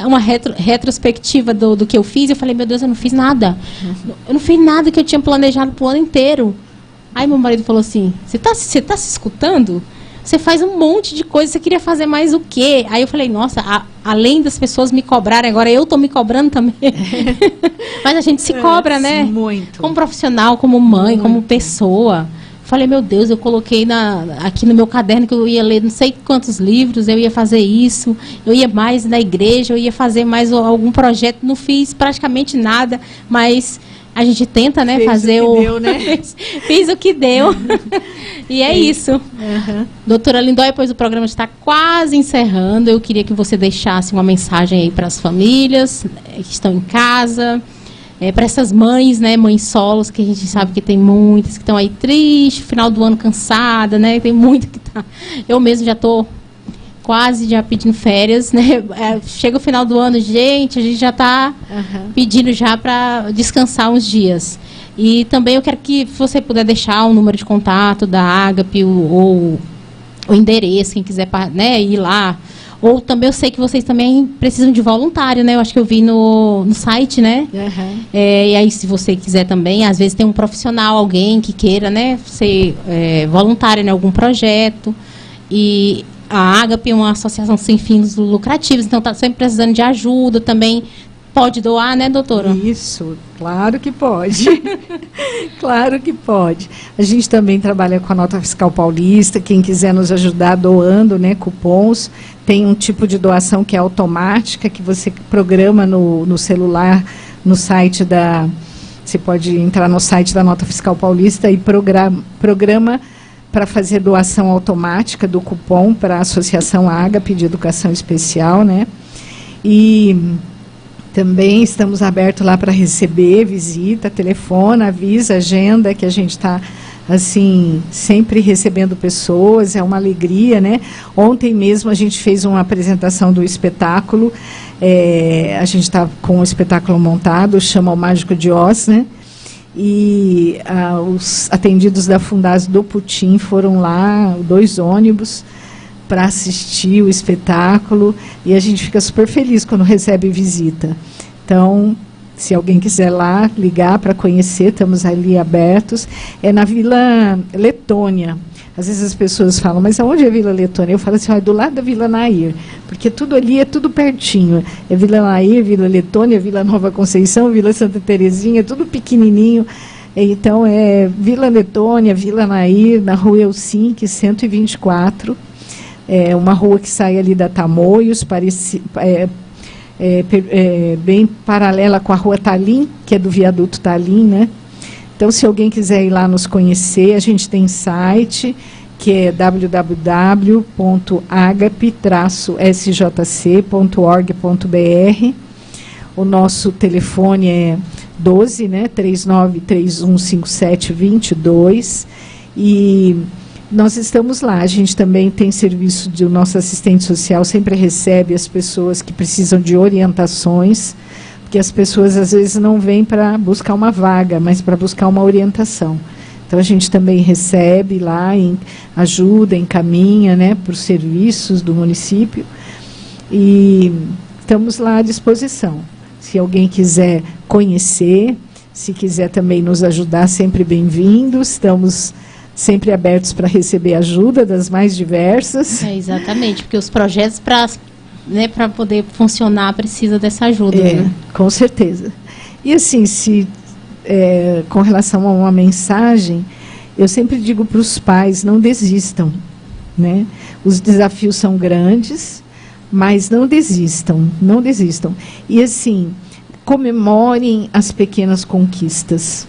uma retrospectiva do que eu fiz. Eu falei, meu Deus, eu não fiz nada. Eu não fiz nada que eu tinha planejado pro ano inteiro. Aí meu marido falou assim, você tá se escutando? Você faz um monte de coisa, você queria fazer mais o quê? Aí eu falei, nossa, além das pessoas me cobrarem, agora eu tô me cobrando também. Mas a gente se cobra, né? Muito. Como profissional, como mãe, como pessoa. Falei, meu Deus, eu coloquei aqui no meu caderno que eu ia ler não sei quantos livros, eu ia fazer isso, eu ia mais na igreja, eu ia fazer mais algum projeto. Não fiz praticamente nada, mas... A gente tenta, né, fazer o que deu, né? Fiz o que deu. E é isso. Doutora Lindóia, pois o programa está quase encerrando. Eu queria que você deixasse uma mensagem aí para as famílias que estão em casa, para essas mães, né, mães solos, que a gente sabe que tem muitas que estão aí tristes, final do ano cansada, né? Tem muita que tá. Eu mesmo já estou quase já pedindo férias, né? Chega o final do ano, gente, a gente já está pedindo já para descansar uns dias. E também eu quero que você puder deixar o número de contato da Ágape ou o endereço, quem quiser ir lá. Ou também eu sei que vocês também precisam de voluntário, né? Eu acho que eu vi no site, né? E aí, se você quiser também, às vezes tem um profissional, alguém que queira, né, ser voluntário em algum projeto. E a Ágape é uma associação sem fins lucrativos, então está sempre precisando de ajuda também. Pode doar, né, doutora? Isso, claro que pode. Claro que pode. A gente também trabalha com a Nota Fiscal Paulista, quem quiser nos ajudar doando, né, cupons. Tem um tipo de doação que é automática, que você programa no celular, no site Você pode entrar no site da Nota Fiscal Paulista e programa para fazer doação automática do cupom para a Associação Ágape de Educação Especial, né? E também estamos abertos lá para receber visita, telefona, avisa, agenda, que a gente está, assim, sempre recebendo pessoas, é uma alegria, né? Ontem mesmo a gente fez uma apresentação do espetáculo, a gente está com um espetáculo montado, chama O Mágico de Oz, né? e os atendidos da Fundaz do Putim foram lá, 2 ônibus, para assistir o espetáculo, e a gente fica super feliz quando recebe visita. Então, se alguém quiser lá ligar para conhecer, estamos ali abertos. É na Vila Letônia. Às vezes as pessoas falam, mas aonde é a Vila Letônia? Eu falo assim, é do lado da Vila Nair, porque tudo ali é tudo pertinho. É Vila Nair, Vila Letônia, Vila Nova Conceição, Vila Santa Terezinha, tudo pequenininho. Então, é Vila Letônia, Vila Nair, na Rua Helsinki, 124. É uma rua que sai ali da Tamoios, bem paralela com a Rua Talim, que é do viaduto Talim, né? Então, se alguém quiser ir lá nos conhecer, a gente tem site, que é www.agape-sjc.org.br. O nosso telefone é 12, né? 39315722. E nós estamos lá. A gente também tem serviço de o nosso assistente social, sempre recebe as pessoas que precisam de orientações, porque as pessoas às vezes não vêm para buscar uma vaga, mas para buscar uma orientação. Então a gente também recebe lá, ajuda, encaminha, né, para os serviços do município, e estamos lá à disposição. Se alguém quiser conhecer, se quiser também nos ajudar, sempre bem-vindos. Estamos sempre abertos para receber ajuda das mais diversas. Exatamente, porque os projetos para poder funcionar precisa dessa ajuda. Né? Com certeza. E assim, com relação a uma mensagem, eu sempre digo para os pais, não desistam. Né? Os desafios são grandes, mas não desistam, não desistam. E assim, comemorem as pequenas conquistas.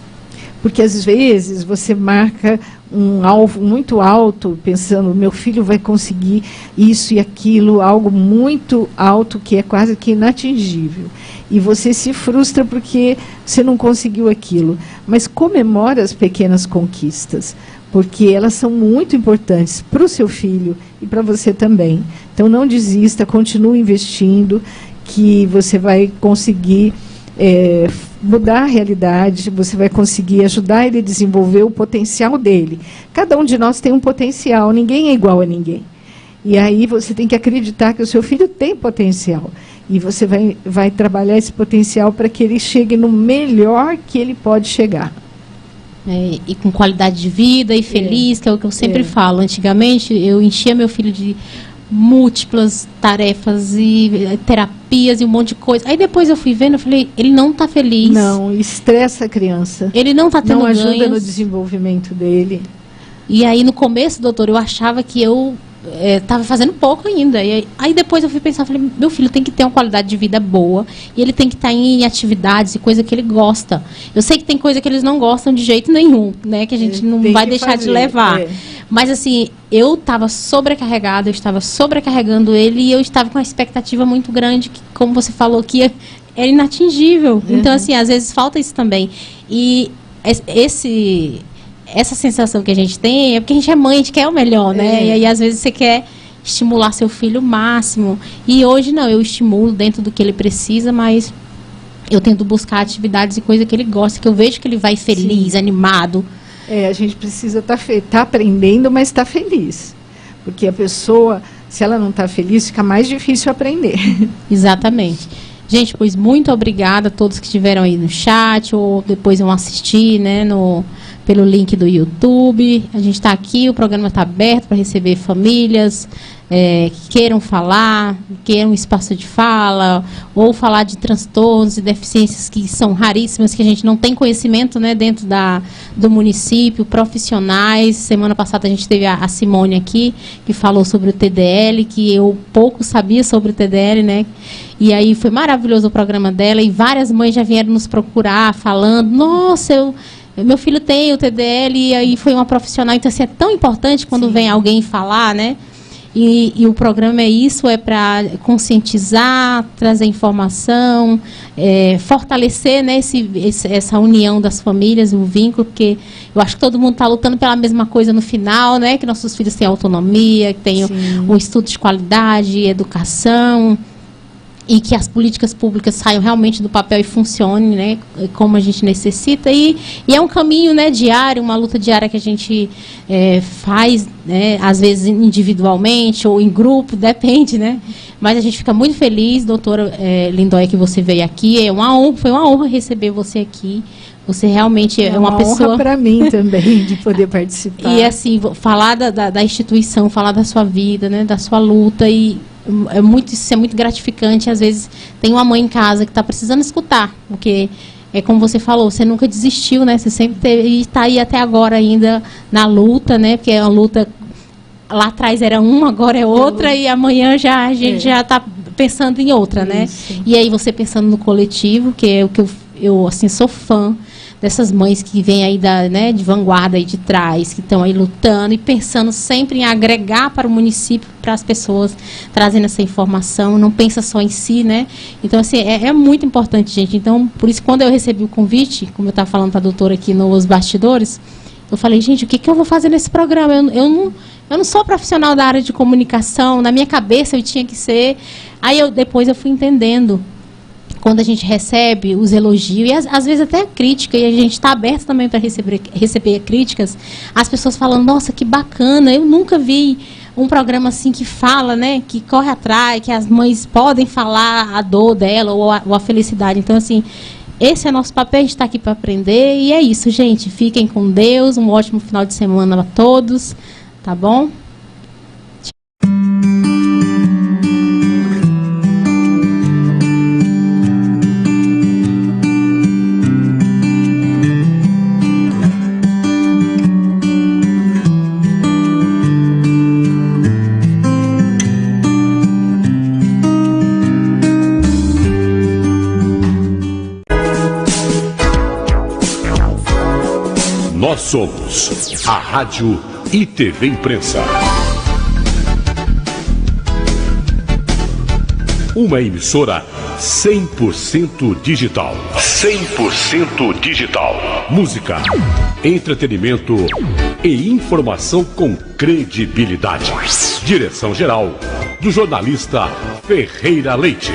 Porque às vezes você marca um alvo muito alto, pensando, meu filho vai conseguir isso e aquilo, algo muito alto que é quase que inatingível. E você se frustra porque você não conseguiu aquilo. Mas comemora as pequenas conquistas, porque elas são muito importantes para o seu filho e para você também. Então não desista, continue investindo, que você vai conseguir mudar a realidade, você vai conseguir ajudar ele a desenvolver o potencial dele. Cada um de nós tem um potencial, ninguém é igual a ninguém. E aí você tem que acreditar que o seu filho tem potencial. E você vai trabalhar esse potencial para que ele chegue no melhor que ele pode chegar. E com qualidade de vida e feliz, que é o que eu sempre falo. Antigamente, eu enchia meu filho de múltiplas tarefas e terapias e um monte de coisa. Aí depois eu fui vendo, eu falei, ele não está feliz. Não, estressa a criança. Ele não está tendo ganhos. Não ajuda no desenvolvimento dele. E aí no começo, doutor, eu achava que eu estava fazendo pouco ainda. E aí depois eu fui pensar, falei, meu filho tem que ter uma qualidade de vida boa e ele tem que estar em atividades e coisa que ele gosta. Eu sei que tem coisa que eles não gostam de jeito nenhum, né? Que a gente não vai deixar de levar. Mas assim, eu estava sobrecarregada, eu estava sobrecarregando ele e eu estava com uma expectativa muito grande, que, como você falou, que era inatingível. Então, assim, às vezes falta isso também. E essa sensação que a gente tem é porque a gente é mãe, a gente quer o melhor, né? E aí, às vezes, você quer estimular seu filho o máximo. E hoje, não, eu estimulo dentro do que ele precisa, mas eu tento buscar atividades e coisas que ele gosta, que eu vejo que ele vai feliz, animado. A gente precisa tá aprendendo, mas está feliz. Porque a pessoa, se ela não está feliz, fica mais difícil aprender. Exatamente. Gente, pois muito obrigada a todos que estiveram aí no chat, ou depois vão assistir, né, pelo link do YouTube. A gente está aqui, o programa está aberto para receber famílias que queiram falar, queiram um espaço de fala, ou falar de transtornos e deficiências que são raríssimas, que a gente não tem conhecimento, né, dentro do município, profissionais. Semana passada a gente teve a Simone aqui, que falou sobre o TDL, que eu pouco sabia sobre o TDL, né? E aí foi maravilhoso o programa dela, e várias mães já vieram nos procurar, falando, nossa, meu filho tem o TDL, e aí foi uma profissional. Então, assim, é tão importante quando vem alguém falar, né? E o programa é para conscientizar, trazer informação, fortalecer, né, essa união das famílias, o vínculo, porque eu acho que todo mundo está lutando pela mesma coisa no final, né? Que nossos filhos tenham autonomia, que tenham um estudo de qualidade, educação. e que as políticas públicas saiam realmente do papel e funcionem, né, como a gente necessita. E é um caminho, né, diário, uma luta diária que a gente faz, né, às vezes individualmente ou em grupo, depende, né? Mas a gente fica muito feliz, doutora Lindóia, que você veio aqui. Foi uma honra receber você aqui. Você realmente é uma pessoa... É uma honra para mim também, de poder participar. E, assim, falar da instituição, falar da sua vida, né, da sua luta, e isso é muito gratificante. Às vezes tem uma mãe em casa que está precisando escutar, porque, como você falou, você nunca desistiu, né? Você sempre teve, e está aí até agora ainda na luta, né? Porque é uma luta... Lá atrás era uma, agora é outra, e amanhã a gente já está pensando em outra, né? Isso. E aí você pensando no coletivo, que é o que eu assim, sou fã dessas mães que vêm aí né, de vanguarda aí de trás, que estão aí lutando e pensando sempre em agregar para o município, para as pessoas, trazendo essa informação, não pensa só em si, né? Então, assim, é muito importante, gente. Então, por isso, quando eu recebi o convite, como eu estava falando para a doutora aqui nos bastidores, eu falei, gente, o que eu vou fazer nesse programa? Eu não sou profissional da área de comunicação, na minha cabeça eu tinha que ser. Aí depois eu fui entendendo. Quando a gente recebe os elogios, e às vezes até a crítica, e a gente está aberto também para receber críticas, as pessoas falando, nossa, que bacana, eu nunca vi um programa assim que fala, né, que corre atrás, que as mães podem falar a dor dela ou a felicidade. Então, assim, esse é nosso papel, a gente está aqui para aprender, e é isso, gente. Fiquem com Deus, um ótimo final de semana a todos, tá bom? Nós somos a Rádio ITV Imprensa. Uma emissora 100% digital. 100% digital. Música, entretenimento e informação com credibilidade. Direção-geral do jornalista Ferreira Leite.